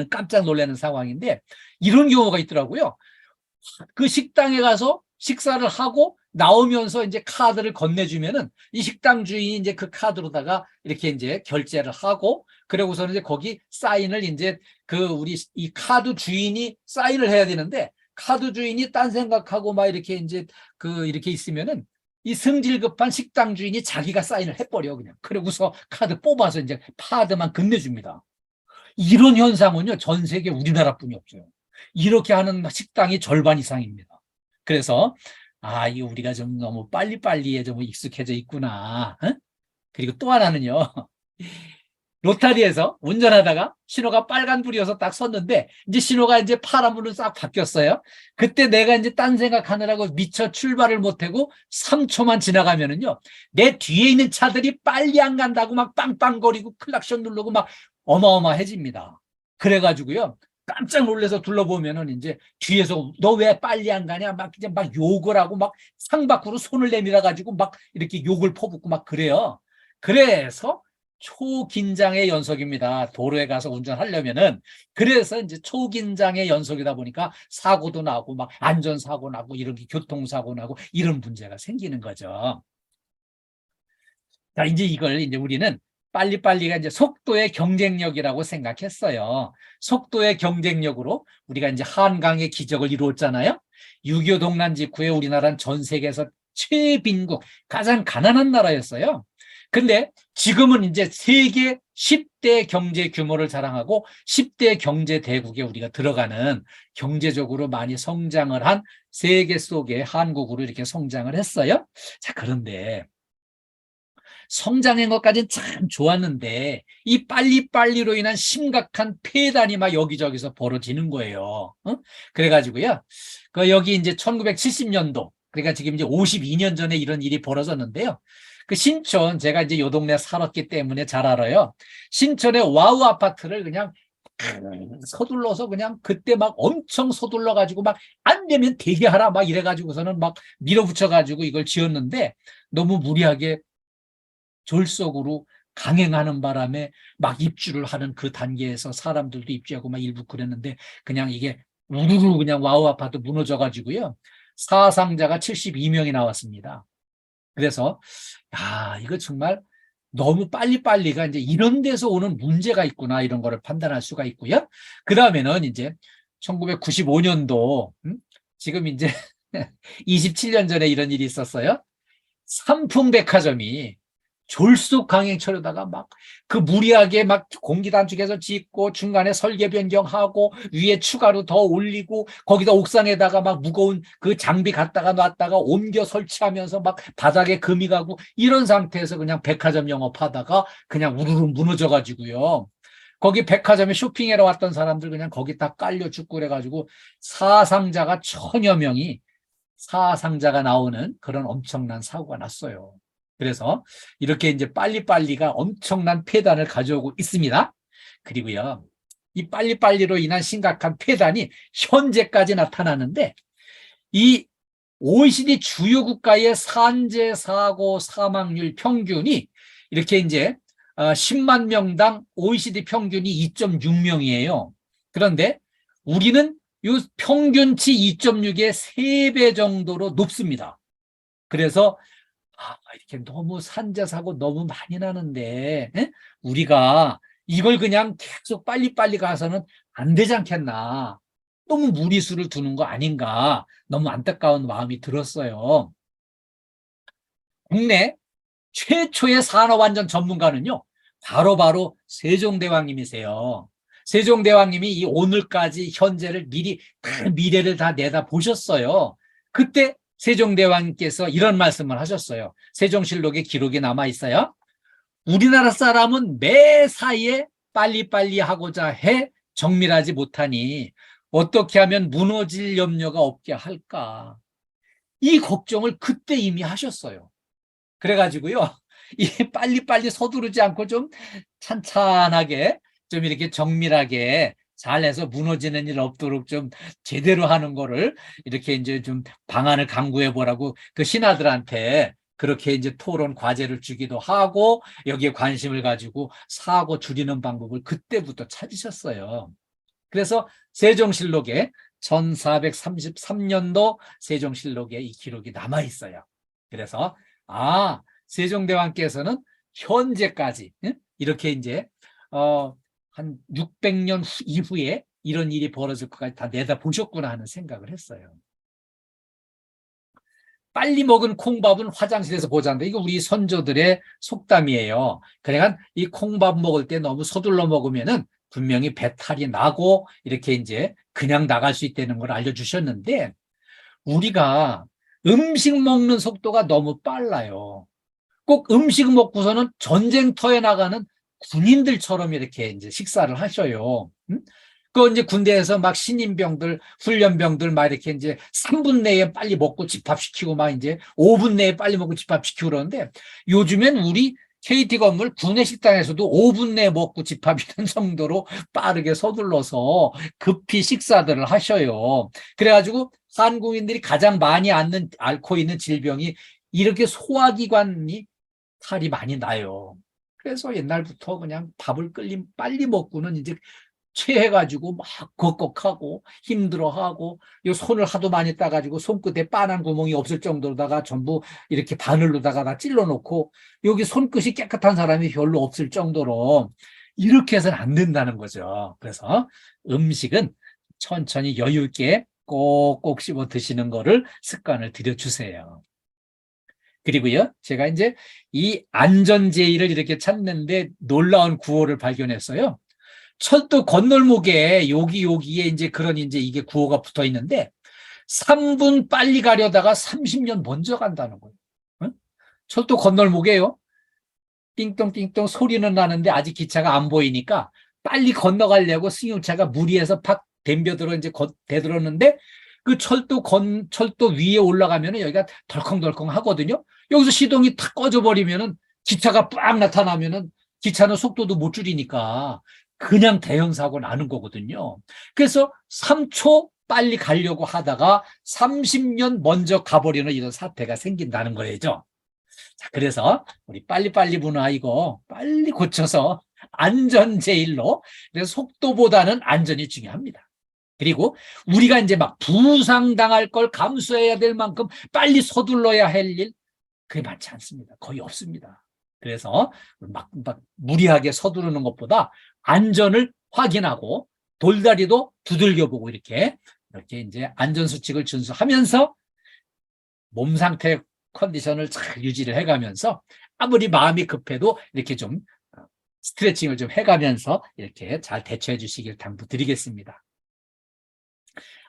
Speaker 3: 깜짝 놀라는 상황인데 이런 경우가 있더라고요. 그 식당에 가서 식사를 하고 나오면서 이제 카드를 건네주면은 이 식당 주인이 이제 그 카드로다가 이렇게 이제 결제를 하고 그러고서는 이제 거기 사인을 이제 우리 이 카드 주인이 사인을 해야 되는데 카드 주인이 딴 생각하고 막 이렇게 이제 이렇게 있으면은 이 성질 급한 식당 주인이 자기가 사인을 해버려 그냥. 그러고서 카드 뽑아서 이제 카드만 건네줍니다. 이런 현상은요, 전 세계 우리나라뿐이 없어요. 이렇게 하는 식당이 절반 이상입니다. 그래서 이거 우리가 좀 너무 빨리빨리에 좀 익숙해져 있구나. 그리고 또 하나는요, 로타리에서 운전하다가 신호가 빨간불이어서 딱 섰는데 이제 신호가 이제 파란불로 싹 바뀌었어요. 그때 내가 이제 딴 생각하느라고 미처 출발을 못하고 3초만 지나가면은요, 내 뒤에 있는 차들이 빨리 안 간다고 막 빵빵거리고 클락션 누르고 막 어마어마해집니다. 그래가지고요, 깜짝 놀라서 둘러보면은 이제 뒤에서 너 왜 빨리 안 가냐 막 이제 막 욕을 하고 막 상밖으로 손을 내밀어 가지고 막 이렇게 욕을 퍼붓고 막 그래요. 그래서 초긴장의 연속입니다. 도로에 가서 운전하려면은. 그래서 이제 초긴장의 연속이다 보니까 사고도 나고 막 안전사고 나고 이렇게 교통사고 나고 이런 문제가 생기는 거죠. 자, 이제 이걸 이제 우리는 빨리빨리가 이제 속도의 경쟁력이라고 생각했어요. 속도의 경쟁력으로 우리가 이제 한강의 기적을 이루었잖아요. 6.25 동란 직후에 우리나라는 전 세계에서 최빈국, 가장 가난한 나라였어요. 근데 지금은 이제 세계 10대 경제 규모를 자랑하고 10대 경제 대국에 우리가 들어가는, 경제적으로 많이 성장을 한 세계 속에 한국으로 이렇게 성장을 했어요. 자, 그런데 성장한 것까지는 참 좋았는데 이 빨리빨리로 인한 심각한 폐단이 막 여기저기서 벌어지는 거예요. 그래가지고요, 여기 이제 1970년도, 그러니까 지금 이제 52년 전에 이런 일이 벌어졌는데요. 그 신촌, 제가 이제 요 동네 살았기 때문에 잘 알아요. 신촌의 와우 아파트를 그냥 서둘러서, 그냥 그때 막 엄청 서둘러가지고 막 안 되면 대기하라 막 이래가지고서는 막 밀어붙여가지고 이걸 지었는데, 너무 무리하게 졸속으로 강행하는 바람에 막 입주를 하는 그 단계에서 사람들도 입주하고 막 일부 그랬는데, 그냥 이게 우르르 그냥 와우 아파트 무너져가지고요, 사상자가 72명이 나왔습니다. 그래서 이거 정말 너무 빨리빨리가 이제 이런 데서 오는 문제가 있구나, 이런 거를 판단할 수가 있고요. 그 다음에는 이제 1995년도, 지금 이제 27년 전에 이런 일이 있었어요. 삼풍백화점이 졸속 강행 처리다가 막 그 무리하게 막 공기 단축해서 짓고 중간에 설계 변경하고 위에 추가로 더 올리고 거기다 옥상에다가 막 무거운 그 장비 갖다가 놨다가 옮겨 설치하면서 막 바닥에 금이 가고, 이런 상태에서 그냥 백화점 영업하다가 그냥 우르르 무너져 가지고요, 거기 백화점에 쇼핑하러 왔던 사람들 그냥 거기 다 깔려 죽고 그래가지고 사상자가 1000여 명이, 사상자가 나오는 그런 엄청난 사고가 났어요. 그래서 이렇게 이제 빨리빨리가 엄청난 폐단을 가져오고 있습니다. 그리고요, 이 빨리빨리로 인한 심각한 폐단이 현재까지 나타나는데, 이 OECD 주요 국가의 산재 사고 사망률 평균이 이렇게 이제 10만 명당 OECD 평균이 2.6명이에요. 그런데 우리는 이 평균치 2.6의 3배 정도로 높습니다. 그래서 이렇게 너무 산재 사고 너무 많이 나는데 우리가 이걸 그냥 계속 빨리빨리 가서는 안 되지 않겠나, 너무 무리수를 두는 거 아닌가, 너무 안타까운 마음이 들었어요. 국내 최초의 산업안전 전문가는요, 바로 세종대왕님이세요. 세종대왕님이 이 오늘까지 현재를 미리 미래를 다 내다보셨어요. 그때 세종대왕께서 이런 말씀을 하셨어요. 세종실록에 기록이 남아 있어요. 우리나라 사람은 매사에 빨리빨리 하고자 해 정밀하지 못하니 어떻게 하면 무너질 염려가 없게 할까, 이 걱정을 그때 이미 하셨어요. 그래가지고요, 이 빨리빨리 서두르지 않고 좀 찬찬하게, 좀 이렇게 정밀하게 잘해서 무너지는 일 없도록 좀 제대로 하는 거를 이렇게 이제 좀 방안을 강구해 보라고 그 신하들한테 그렇게 이제 토론 과제를 주기도 하고, 여기에 관심을 가지고 사고 줄이는 방법을 그때부터 찾으셨어요. 그래서 세종실록에 1433년도 세종실록에 이 기록이 남아 있어요. 그래서 세종대왕께서는 현재까지 이렇게 이제 한 600년 이후에 이런 일이 벌어질 것까지 다 내다보셨구나 하는 생각을 했어요. 빨리 먹은 콩밥은 화장실에서 보자는데, 이거 우리 선조들의 속담이에요. 그러니까 이 콩밥 먹을 때 너무 서둘러 먹으면은 분명히 배탈이 나고 이렇게 이제 그냥 나갈 수 있다는 걸 알려주셨는데, 우리가 음식 먹는 속도가 너무 빨라요. 꼭 음식 먹고서는 전쟁터에 나가는 군인들처럼 이렇게 이제 식사를 하셔요. 그 이제 군대에서 막 신임병들, 훈련병들 막 이렇게 이제 3분 내에 빨리 먹고 집합시키고 막 이제 5분 내에 빨리 먹고 집합시키고 그러는데, 요즘엔 우리 KT 건물 구내 식당에서도 5분 내에 먹고 집합이라는 정도로 빠르게 서둘러서 급히 식사들을 하셔요. 그래가지고 한국인들이 가장 많이 앓고 있는 질병이 이렇게 소화기관이 탈이 많이 나요. 그래서 옛날부터 그냥 밥을 빨리 먹고는 이제 체해가지고 막 걱걱하고 힘들어하고, 요 손을 하도 많이 따가지고 손끝에 빤한 구멍이 없을 정도로다가 전부 이렇게 바늘로다가 다 찔러놓고, 여기 손끝이 깨끗한 사람이 별로 없을 정도로 이렇게 해서는 안 된다는 거죠. 그래서 음식은 천천히 여유 있게 꼭꼭 씹어 드시는 거를 습관을 들여주세요. 그리고요, 제가 이제 이 안전제의를 이렇게 찾는데 놀라운 구호를 발견했어요. 철도 건널목에 여기에 이제 그런 이제 이게 구호가 붙어 있는데 3분 빨리 가려다가 30년 먼저 간다는 거예요. 응? 철도 건널목에요. 띵똥띵똥 소리는 나는데 아직 기차가 안 보이니까 빨리 건너가려고 승용차가 무리해서 팍 덤벼들어 이제 대들었는데 그 철도 위에 올라가면은 여기가 덜컹덜컹 하거든요. 여기서 시동이 탁 꺼져버리면은 기차가 빡 나타나면은 기차는 속도도 못 줄이니까 그냥 대형 사고 나는 거거든요. 그래서 3초 빨리 가려고 하다가 30년 먼저 가버리는 이런 사태가 생긴다는 거죠. 자, 그래서 우리 빨리빨리 문화 이거 빨리 고쳐서 안전 제일로, 그래서 속도보다는 안전이 중요합니다. 그리고 우리가 이제 막 부상당할 걸 감수해야 될 만큼 빨리 서둘러야 할 일, 그게 많지 않습니다. 거의 없습니다. 그래서 막 무리하게 서두르는 것보다 안전을 확인하고 돌다리도 두들겨보고 이렇게 이제 안전수칙을 준수하면서 몸 상태 컨디션을 잘 유지를 해가면서 아무리 마음이 급해도 이렇게 좀 스트레칭을 좀 해가면서 이렇게 잘 대처해 주시길 당부드리겠습니다.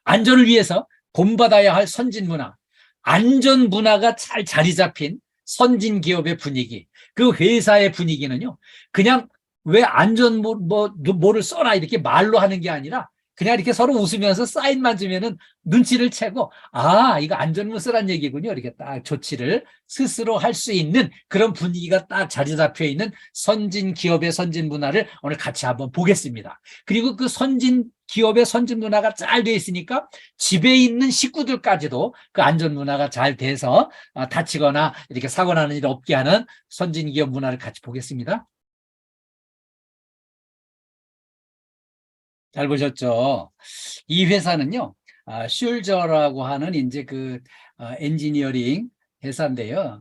Speaker 3: 안전을 위해서 본받아야 할 선진 문화, 안전 문화가 잘 자리 잡힌 선진 기업의 분위기, 그 회사의 분위기는요, 그냥 왜 안전 뭐를 써라 이렇게 말로 하는 게 아니라 그냥 이렇게 서로 웃으면서 사인만 주면은 눈치를 채고, 아, 이거 안전문 쓰란 얘기군요. 이렇게 딱 조치를 스스로 할 수 있는 그런 분위기가 딱 자리 잡혀 있는 선진 기업의 선진 문화를 오늘 같이 한번 보겠습니다. 그리고 그 선진 기업의 선진 문화가 잘 돼 있으니까 집에 있는 식구들까지도 그 안전 문화가 잘 돼서 다치거나 이렇게 사고 나는 일 없게 하는 선진 기업 문화를 같이 보겠습니다. 잘 보셨죠? 이 회사는요, 슐저라고 하는 이제 그 엔지니어링 회사인데요.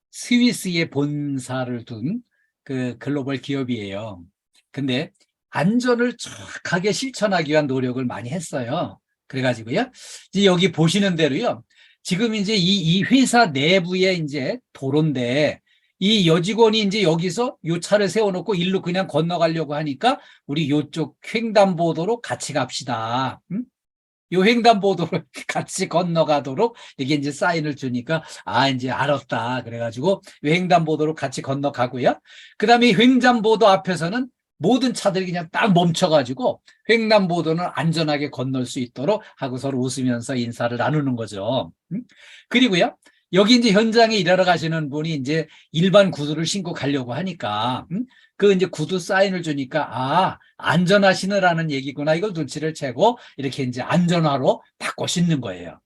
Speaker 3: 스위스에 본사를 둔 그 글로벌 기업이에요. 근데 안전을 정확하게 실천하기 위한 노력을 많이 했어요. 그래가지고요, 이제 여기 보시는 대로요, 지금 이제 이 회사 내부에 이제 도로인데, 이 여직원이 이제 여기서 요 차를 세워놓고 일로 그냥 건너가려고 하니까 우리 요쪽 횡단보도로 같이 갑시다. 요 횡단보도로 같이 건너가도록 이게 이제 사인을 주니까 이제 알았다. 그래가지고 횡단보도로 같이 건너가고요. 그 다음에 횡단보도 앞에서는 모든 차들이 그냥 딱 멈춰가지고 횡단보도는 안전하게 건널 수 있도록 하고 서로 웃으면서 인사를 나누는 거죠. 그리고요, 여기 이제 현장에 일하러 가시는 분이 이제 일반 구두를 신고 가려고 하니까, 그 이제 구두 사인을 주니까, 안전하시느라는 얘기구나. 이걸 눈치를 채고 이렇게 이제 안전화로 바꿔 신는 거예요.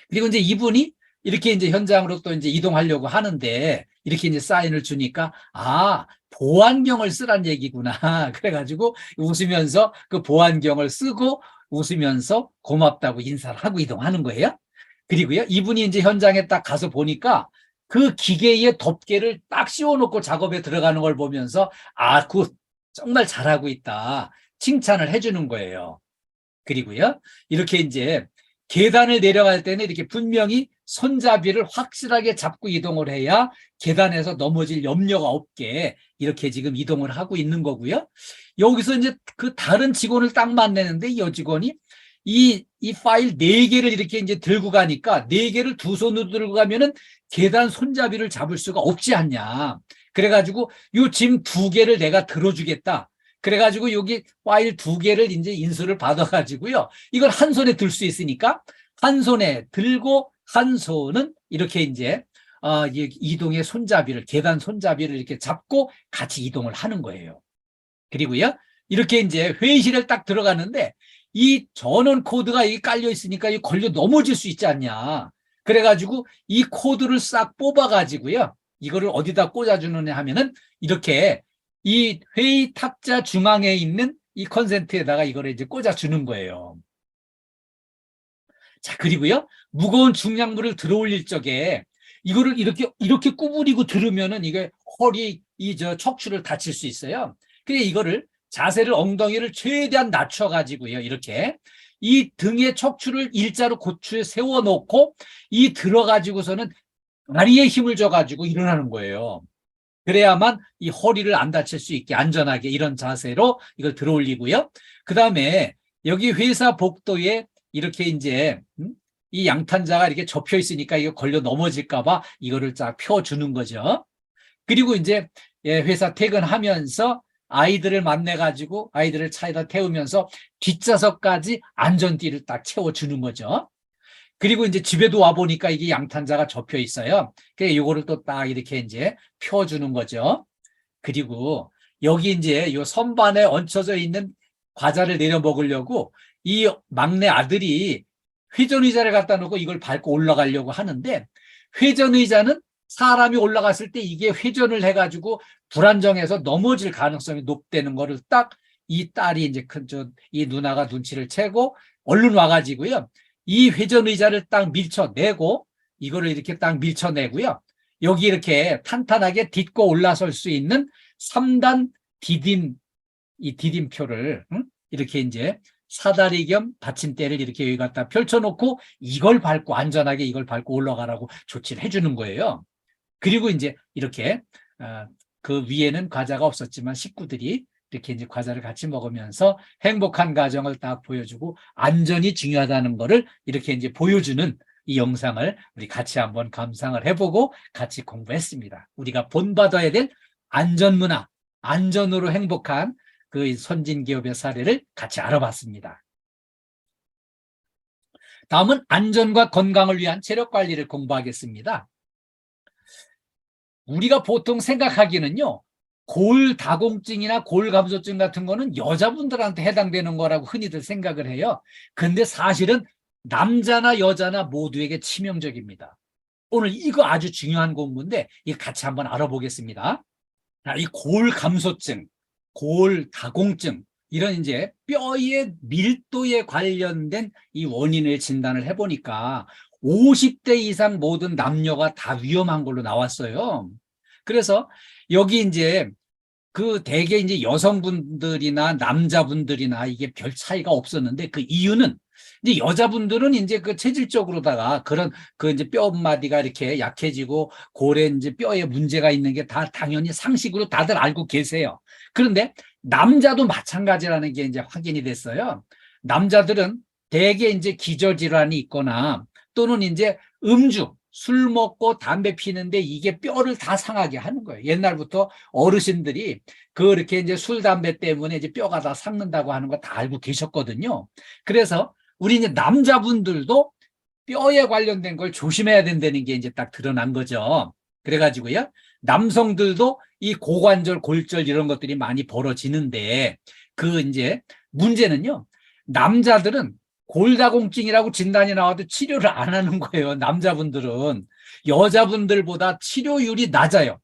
Speaker 3: 그리고 이제 이분이 이렇게 이제 현장으로 또 이제 이동하려고 하는데 이렇게 이제 사인을 주니까, 보안경을 쓰란 얘기구나. 그래가지고 웃으면서 그 보안경을 쓰고 웃으면서 고맙다고 인사를 하고 이동하는 거예요. 그리고요, 이분이 이제 현장에 딱 가서 보니까 그 기계에 덮개를 딱 씌워놓고 작업에 들어가는 걸 보면서, 그거 정말 잘하고 있다. 칭찬을 해주는 거예요. 그리고요, 이렇게 이제 계단을 내려갈 때는 이렇게 분명히 손잡이를 확실하게 잡고 이동을 해야 계단에서 넘어질 염려가 없게 이렇게 지금 이동을 하고 있는 거고요. 여기서 이제 그 다른 직원을 딱 만나는데 이 여직원이 이 파일 4개를 이렇게 이제 들고 가니까 4개를 두 손으로 들고 가면은 계단 손잡이를 잡을 수가 없지 않냐. 그래가지고 요 짐 2개를 내가 들어주겠다. 그래가지고 여기 파일 2개를 이제 인수를 받아가지고요, 이걸 한 손에 들 수 있으니까 한 손에 들고 한 손은 이렇게 이제 이동의 손잡이를, 계단 손잡이를 이렇게 잡고 같이 이동을 하는 거예요. 그리고요, 이렇게 이제 회의실을 딱 들어가는데 이 전원 코드가 여기 깔려 있으니까 이 걸려 넘어질 수 있지 않냐. 그래가지고 이 코드를 싹 뽑아가지고요, 이거를 어디다 꽂아주느냐 하면은 이렇게 이 회의 탁자 중앙에 있는 이 컨센트에다가 이거를 이제 꽂아주는 거예요. 자, 그리고요, 무거운 중량물을 들어 올릴 적에 이거를 이렇게 구부리고 들으면은 이게 허리, 척추를 다칠 수 있어요. 그래 이거를 자세를 엉덩이를 최대한 낮춰가지고요. 이렇게 이 등의 척추를 일자로 고추에 세워놓고 이 들어가지고서는 다리에 힘을 줘가지고 일어나는 거예요. 그래야만 이 허리를 안 다칠 수 있게 안전하게 이런 자세로 이걸 들어 올리고요. 그 다음에 여기 회사 복도에 이렇게 이제 이 양탄자가 이렇게 접혀 있으니까 이거 걸려 넘어질까봐 이거를 쫙 펴주는 거죠. 그리고 이제 회사 퇴근하면서 아이들을 만나가지고 아이들을 차에다 태우면서 뒷좌석까지 안전띠를 딱 채워주는 거죠. 그리고 이제 집에도 와보니까 이게 양탄자가 접혀 있어요. 그래서 이거를 또 딱 이렇게 이제 펴주는 거죠. 그리고 여기 이제 요 선반에 얹혀져 있는 과자를 내려 먹으려고 이 막내 아들이 회전의자를 갖다 놓고 이걸 밟고 올라가려고 하는데 회전의자는 사람이 올라갔을 때 이게 회전을 해가지고 불안정해서 넘어질 가능성이 높다는 거를 딱 이 딸이 이제 이 누나가 눈치를 채고 얼른 와가지고요. 이 회전의자를 딱 밀쳐내고 이거를 이렇게 딱 밀쳐내고요. 여기 이렇게 탄탄하게 딛고 올라설 수 있는 3단 이 디딤표를 이렇게 이제 사다리 겸 받침대를 이렇게 여기 갖다 펼쳐놓고 이걸 밟고 안전하게 이걸 밟고 올라가라고 조치를 해주는 거예요. 그리고 이제 이렇게 그 위에는 과자가 없었지만 식구들이 이렇게 이제 과자를 같이 먹으면서 행복한 가정을 딱 보여주고 안전이 중요하다는 거를 이렇게 이제 보여주는 이 영상을 우리 같이 한번 감상을 해보고 같이 공부했습니다. 우리가 본받아야 될 안전문화, 안전으로 행복한 그 선진 기업의 사례를 같이 알아봤습니다. 다음은 안전과 건강을 위한 체력 관리를 공부하겠습니다. 우리가 보통 생각하기는요. 골다공증이나 골감소증 같은 거는 여자분들한테 해당되는 거라고 흔히들 생각을 해요. 근데 사실은 남자나 여자나 모두에게 치명적입니다. 오늘 이거 아주 중요한 공부인데 이거 같이 한번 알아보겠습니다. 이 골감소증, 골다공증 이런 이제 뼈의 밀도에 관련된 이 원인을 진단을 해보니까 50대 이상 모든 남녀가 다 위험한 걸로 나왔어요. 그래서 여기 이제 그 대개 이제 여성분들이나 남자분들이나 이게 별 차이가 없었는데 그 이유는 이제 여자분들은 이제 그 체질적으로다가 그런 그 이제 뼈마디가 이렇게 약해지고 골에 이제 뼈에 문제가 있는 게 다 당연히 상식으로 다들 알고 계세요. 그런데 남자도 마찬가지라는 게 이제 확인이 됐어요. 남자들은 대개 이제 기저질환이 있거나 또는 이제 음주, 술 먹고 담배 피는데 이게 뼈를 다 상하게 하는 거예요. 옛날부터 어르신들이 그렇게 이제 술, 담배 때문에 이제 뼈가 다 삭는다고 하는 거 다 알고 계셨거든요. 그래서 우리 이제 남자분들도 뼈에 관련된 걸 조심해야 된다는 게 이제 딱 드러난 거죠. 그래가지고요. 남성들도 이 고관절, 골절 이런 것들이 많이 벌어지는데 그 이제 문제는요. 남자들은 골다공증이라고 진단이 나와도 치료를 안 하는 거예요. 남자분들은 여자분들보다 치료율이 낮아요.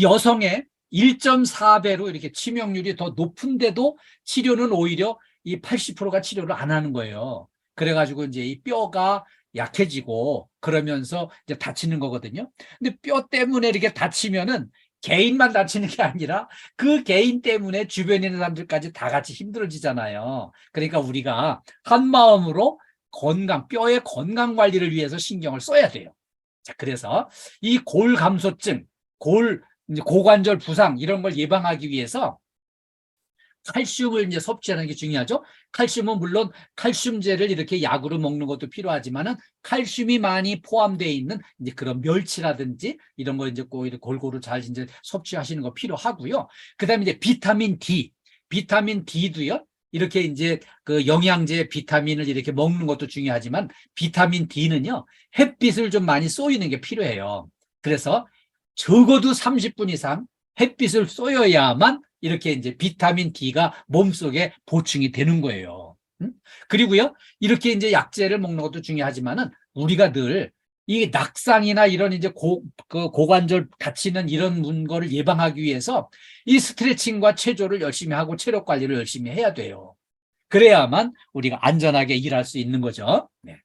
Speaker 3: 여성의 1.4배로 이렇게 치명률이 더 높은데도 치료는 오히려 이 80%가 치료를 안 하는 거예요. 그래가지고 이제 이 뼈가 약해지고 그러면서 이제 다치는 거거든요. 근데 뼈 때문에 이렇게 다치면은 개인만 다치는 게 아니라 그 개인 때문에 주변에 있는 사람들까지 다 같이 힘들어지잖아요. 그러니까 우리가 한 마음으로 뼈의 건강 관리를 위해서 신경을 써야 돼요. 자, 그래서 이 골감소증, 고관절 부상 이런 걸 예방하기 위해서 칼슘을 이제 섭취하는 게 중요하죠. 칼슘은 물론 칼슘제를 이렇게 약으로 먹는 것도 필요하지만은 칼슘이 많이 포함되어 있는 이제 그런 멸치라든지 이런 거 이제 꼭 골고루 잘 이제 섭취하시는 거 필요하고요. 그다음에 이제 비타민 D도요. 이렇게 이제 그 영양제 비타민을 이렇게 먹는 것도 중요하지만 비타민 D는요. 햇빛을 좀 많이 쏘이는 게 필요해요. 그래서 적어도 30분 이상 햇빛을 쏘여야만 이렇게 이제 비타민 D가 몸속에 보충이 되는 거예요. 그리고요, 이렇게 이제 약제를 먹는 것도 중요하지만은 우리가 늘 이 낙상이나 이런 이제 고관절 다치는 이런 거를 예방하기 위해서 이 스트레칭과 체조를 열심히 하고 체력 관리를 열심히 해야 돼요. 그래야만 우리가 안전하게 일할 수 있는 거죠. 네.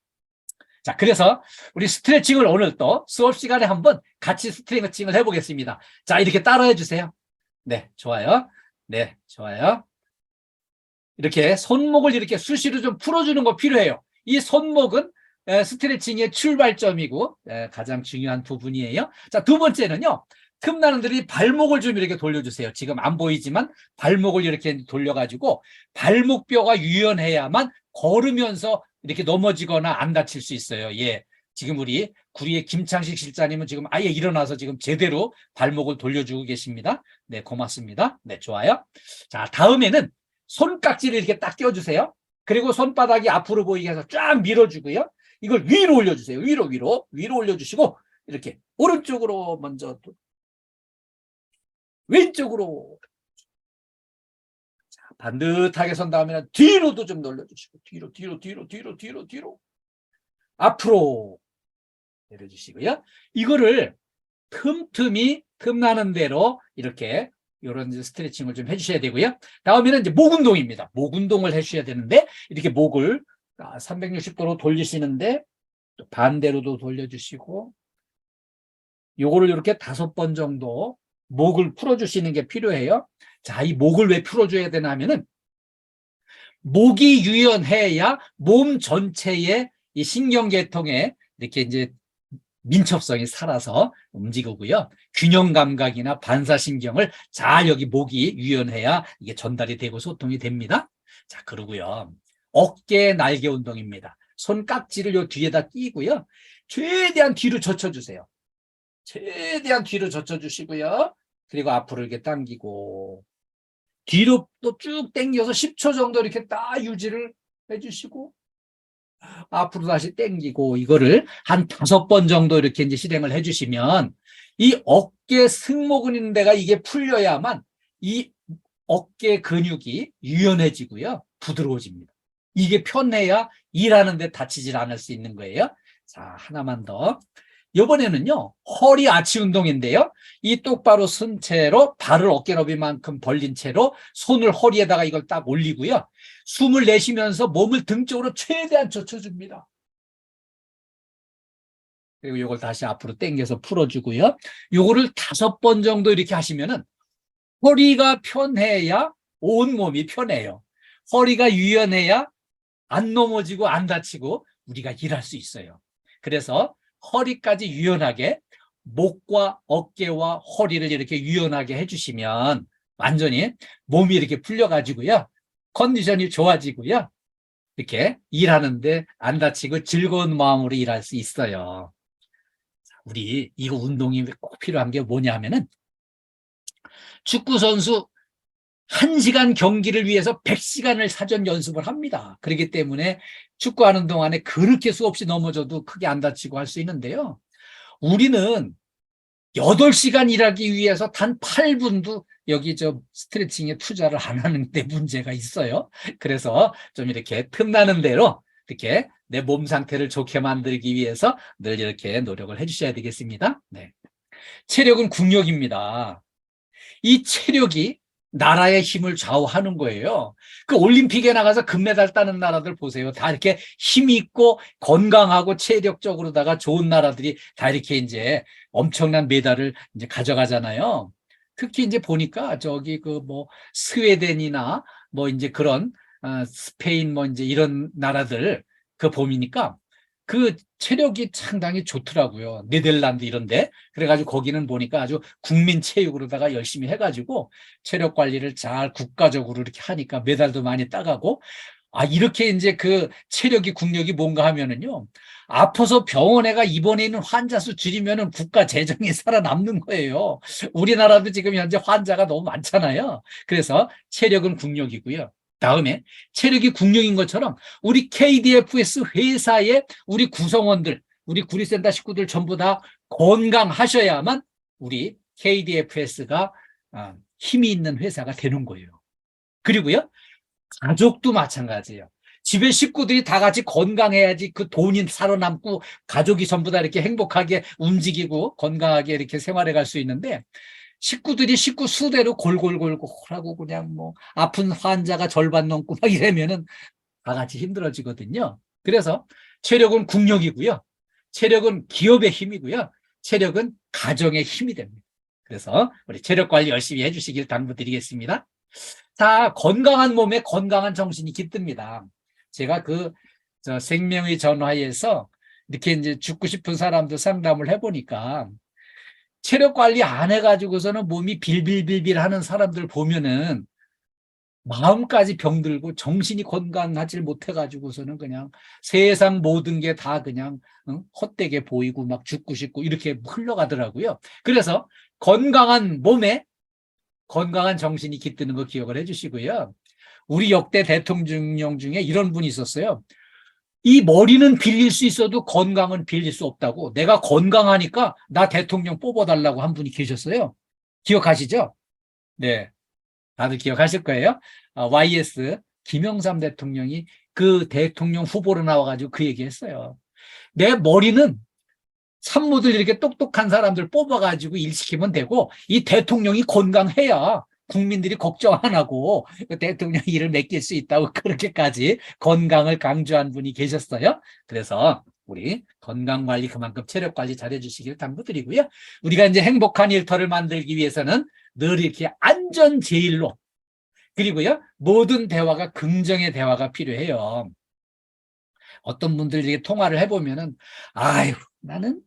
Speaker 3: 자, 그래서 우리 스트레칭을 오늘 또 수업 시간에 한번 같이 스트레칭을 해보겠습니다. 자, 이렇게 따라해 주세요. 네, 좋아요. 네, 좋아요. 이렇게 손목을 이렇게 수시로 좀 풀어주는 거 필요해요. 이 손목은 스트레칭의 출발점이고 가장 중요한 부분이에요. 자, 두 번째는요. 틈나는 들이 발목을 좀 이렇게 돌려주세요. 지금 안 보이지만 발목을 이렇게 돌려가지고 발목뼈가 유연해야만 걸으면서 이렇게 넘어지거나 안 다칠 수 있어요. 예. 지금 우리 구리의 김창식 실장님은 지금 아예 일어나서 지금 제대로 발목을 돌려주고 계십니다. 네, 고맙습니다. 네, 좋아요. 자, 다음에는 손깍지를 이렇게 딱 껴주세요. 그리고 손바닥이 앞으로 보이게 해서 쫙 밀어주고요. 이걸 위로 올려주세요. 위로 올려주시고 이렇게 오른쪽으로 먼저 왼쪽으로 자, 반듯하게 선 다음에는 뒤로도 좀 놀려주시고 뒤로 앞으로 내려주시고요. 이거를 틈틈이 틈나는 대로 이렇게 이런 스트레칭을 좀 해주셔야 되고요. 다음에는 이제 목 운동입니다. 목 운동을 해주셔야 되는데 이렇게 목을 360도로 돌리시는데 또 반대로도 돌려주시고 요거를 이렇게 5번 정도 목을 풀어주시는 게 필요해요. 자, 이 목을 왜 풀어줘야 되나 하면은 목이 유연해야 몸 전체의 이 신경계통에 이렇게 이제 민첩성이 살아서 움직이고요. 균형 감각이나 반사신경을 잘 여기 목이 유연해야 이게 전달이 되고 소통이 됩니다. 자, 그러고요. 어깨 날개 운동입니다. 손깍지를 요 뒤에다 끼고요. 최대한 뒤로 젖혀주세요. 최대한 뒤로 젖혀주시고요. 그리고 앞으로 이렇게 당기고 뒤로 또 쭉 당겨서 10초 정도 이렇게 딱 유지를 해주시고 앞으로 다시 당기고 이거를 한 5번 정도 이렇게 이제 실행을 해주시면 이 어깨 승모근 있는 데가 이게 풀려야만 이 어깨 근육이 유연해지고요. 부드러워집니다. 이게 편해야 일하는데 다치질 않을 수 있는 거예요. 자, 하나만 더. 이번에는요, 허리 아치 운동인데요. 이 똑바로 쓴 채로 발을 어깨 너비만큼 벌린 채로 손을 허리에다가 이걸 딱 올리고요. 숨을 내쉬면서 몸을 등 쪽으로 최대한 젖혀줍니다. 그리고 이걸 다시 앞으로 당겨서 풀어주고요. 요거를 5번 정도 이렇게 하시면은 허리가 편해야 온몸이 편해요. 허리가 유연해야 안 넘어지고 안 다치고 우리가 일할 수 있어요. 그래서 허리까지 유연하게 목과 어깨와 허리를 이렇게 유연하게 해주시면 완전히 몸이 이렇게 풀려가지고요. 컨디션이 좋아지고요. 이렇게 일하는데 안 다치고 즐거운 마음으로 일할 수 있어요. 우리 이거 운동이 꼭 필요한 게 뭐냐 하면은 축구선수 1시간 경기를 위해서 100시간을 사전 연습을 합니다. 그렇기 때문에 축구하는 동안에 그렇게 수없이 넘어져도 크게 안 다치고 할 수 있는데요. 우리는 8시간 일하기 위해서 단 8분도 여기 저 스트레칭에 투자를 안 하는 데 문제가 있어요. 그래서 좀 이렇게 틈나는 대로 이렇게 내 몸 상태를 좋게 만들기 위해서 늘 이렇게 노력을 해주셔야 되겠습니다. 네. 체력은 국력입니다. 이 체력이 나라의 힘을 좌우하는 거예요. 그 올림픽에 나가서 금메달 따는 나라들 보세요. 다 이렇게 힘이 있고 건강하고 체력적으로다가 좋은 나라들이 다 이렇게 이제 엄청난 메달을 이제 가져가잖아요. 특히 이제 보니까 저기 그 뭐 스웨덴이나 뭐 이제 그런 스페인 뭐 이제 이런 나라들 그 보니까 그 체력이 상당히 좋더라고요. 네덜란드 이런데. 그래가지고 거기는 보니까 아주 국민체육으로다가 열심히 해가지고 체력 관리를 잘 국가적으로 이렇게 하니까 메달도 많이 따가고, 이렇게 이제 그 체력이 국력이 뭔가 하면은요. 아파서 병원에가 입원해 있는 환자 수 줄이면은 국가 재정이 살아남는 거예요. 우리나라도 지금 현재 환자가 너무 많잖아요. 그래서 체력은 국력이고요. 다음에 체력이 국력인 것처럼 우리 KDFS 회사의 우리 구성원들, 우리 구리센터 식구들 전부 다 건강하셔야만 우리 KDFS가 힘이 있는 회사가 되는 거예요. 그리고요, 가족도 마찬가지예요. 집에 식구들이 다 같이 건강해야지 그 돈이 살아남고 가족이 전부 다 이렇게 행복하게 움직이고 건강하게 이렇게 생활해 갈 수 있는데, 식구들이 식구 수대로 골골골골하고 그냥 뭐 아픈 환자가 절반 넘고 막 이러면은 다 같이 힘들어지거든요. 그래서 체력은 국력이고요. 체력은 기업의 힘이고요. 체력은 가정의 힘이 됩니다. 그래서 우리 체력 관리 열심히 해주시길 당부드리겠습니다. 자, 건강한 몸에 건강한 정신이 깃듭니다. 제가 생명의 전화에서 이렇게 이제 죽고 싶은 사람들 상담을 해보니까 체력 관리 안 해가지고서는 몸이 빌빌빌빌 하는 사람들 보면은 마음까지 병들고 정신이 건강하지 못해가지고서는 그냥 세상 모든 게 다 그냥 헛되게 보이고 막 죽고 싶고 이렇게 흘러가더라고요. 그래서 건강한 몸에 건강한 정신이 깃드는 거 기억을 해주시고요. 우리 역대 대통령 중에 이런 분이 있었어요. 이 머리는 빌릴 수 있어도 건강은 빌릴 수 없다고. 내가 건강하니까 나 대통령 뽑아달라고 한 분이 계셨어요. 기억하시죠? 네, 다들 기억하실 거예요. YS 김영삼 대통령이 그 대통령 후보로 나와가지고 그 얘기했어요. 내 머리는 산모들 이렇게 똑똑한 사람들 뽑아가지고 일시키면 되고 이 대통령이 건강해야 국민들이 걱정 안 하고 대통령 일을 맡길 수 있다고 그렇게까지 건강을 강조한 분이 계셨어요. 그래서 우리 건강관리 그만큼 체력관리 잘해주시길 당부드리고요. 우리가 이제 행복한 일터를 만들기 위해서는 늘 이렇게 안전 제일로 그리고요 모든 대화가 긍정의 대화가 필요해요. 어떤 분들이 통화를 해보면은 아유 나는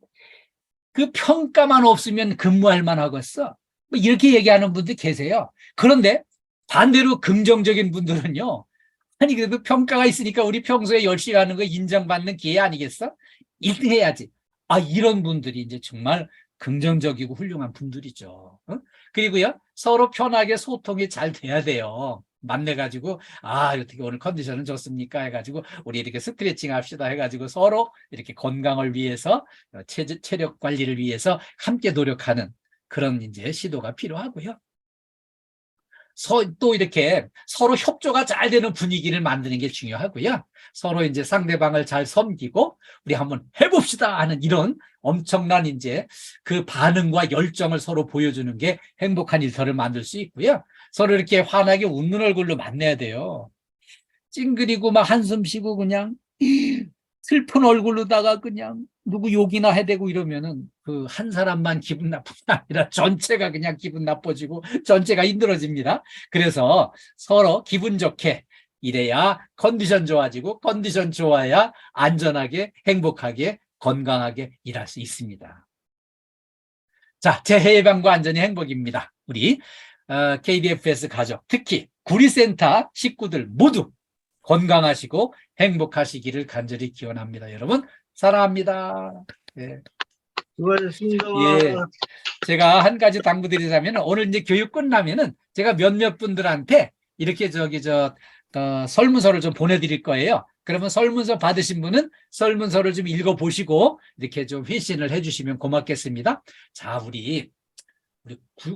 Speaker 3: 그 평가만 없으면 근무할 만하겠어. 뭐 이렇게 얘기하는 분들 계세요. 그런데 반대로 긍정적인 분들은요. 아니 그래도 평가가 있으니까 우리 평소에 열심히 하는 거 인정받는 기회 아니겠어? 1등 해야지. 이런 분들이 이제 정말 긍정적이고 훌륭한 분들이죠. 그리고요 서로 편하게 소통이 잘 돼야 돼요. 만나가지고 어떻게 오늘 컨디션은 좋습니까 해가지고 우리 이렇게 스트레칭 합시다 해가지고 서로 이렇게 건강을 위해서 체력 관리를 위해서 함께 노력하는 그런 이제 시도가 필요하고요. 또 이렇게 서로 협조가 잘 되는 분위기를 만드는 게 중요하고요. 서로 이제 상대방을 잘 섬기고 우리 한번 해봅시다 하는 이런 엄청난 이제 그 반응과 열정을 서로 보여주는 게 행복한 일터를 만들 수 있고요. 서로 이렇게 환하게 웃는 얼굴로 만나야 돼요. 찡그리고 막 한숨 쉬고 그냥 슬픈 얼굴로다가 그냥 누구 욕이나 해대고 이러면은 그 한 사람만 기분 나쁜 게 아니라 전체가 그냥 기분 나빠지고 전체가 힘들어집니다. 그래서 서로 기분 좋게 이래야 컨디션 좋아지고 컨디션 좋아야 안전하게 행복하게 건강하게 일할 수 있습니다. 자, 제 해방과 안전이 행복입니다. 우리 KDFS 가족 특히 구리센터 식구들 모두 건강하시고 행복하시기를 간절히 기원합니다. 여러분 사랑합니다. 네.
Speaker 4: 수고하셨습니다.
Speaker 3: 예, 제가 한 가지 당부드리자면 오늘 이제 교육 끝나면은 제가 몇몇 분들한테 이렇게 설문서를 좀 보내드릴 거예요. 그러면 설문서 받으신 분은 설문서를 좀 읽어보시고 이렇게 좀 회신을 해주시면 고맙겠습니다. 자, 우리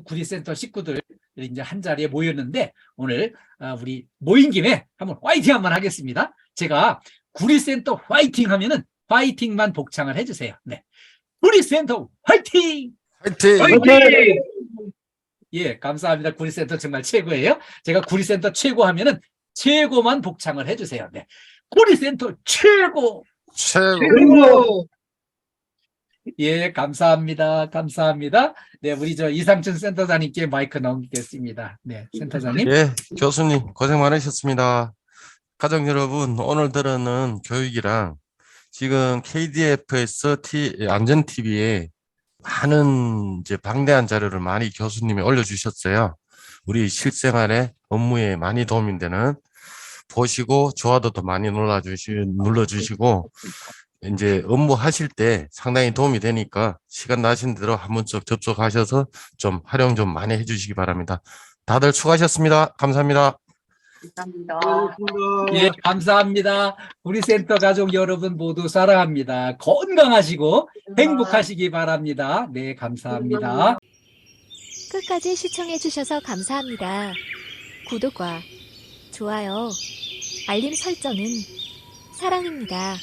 Speaker 3: 구리센터 식구들 이제 한 자리에 모였는데 오늘 우리 모인 김에 한번 화이팅 한번 하겠습니다. 제가 구리센터 화이팅 하면은 화이팅만 복창을 해주세요. 네, 구리센터 화이팅!
Speaker 2: 화이팅!
Speaker 4: 화이팅!
Speaker 3: 예, 감사합니다. 구리센터 정말 최고예요. 제가 구리센터 최고 하면은 최고만 복창을 해주세요. 네, 구리센터 최고!
Speaker 2: 최고!
Speaker 4: 그리고
Speaker 3: 예, 감사합니다. 감사합니다. 네, 우리 이상춘 센터장님께 마이크 넘기겠습니다. 네, 센터장님.
Speaker 2: 예, 교수님 고생 많으셨습니다. 가족 여러분, 오늘 들은 교육이랑 지금 KDFS 안전TV에 많은 이제 방대한 자료를 많이 교수님이 올려주셨어요. 우리 실생활에 업무에 많이 도움이 되는 보시고 좋아도도 많이 눌러주시고 이제 업무 하실 때 상당히 도움이 되니까 시간 나신 대로 한 번씩 접속하셔서 좀 활용 좀 많이 해주시기 바랍니다. 다들 수고하셨습니다. 감사합니다.
Speaker 5: 감사합니다.
Speaker 3: 예, 감사합니다. 우리 센터 가족 여러분 모두 사랑합니다. 건강하시고 행복하시기 바랍니다. 네, 감사합니다.
Speaker 6: 끝까지 시청해주셔서 감사합니다. 구독과 좋아요, 알림 설정은 사랑입니다.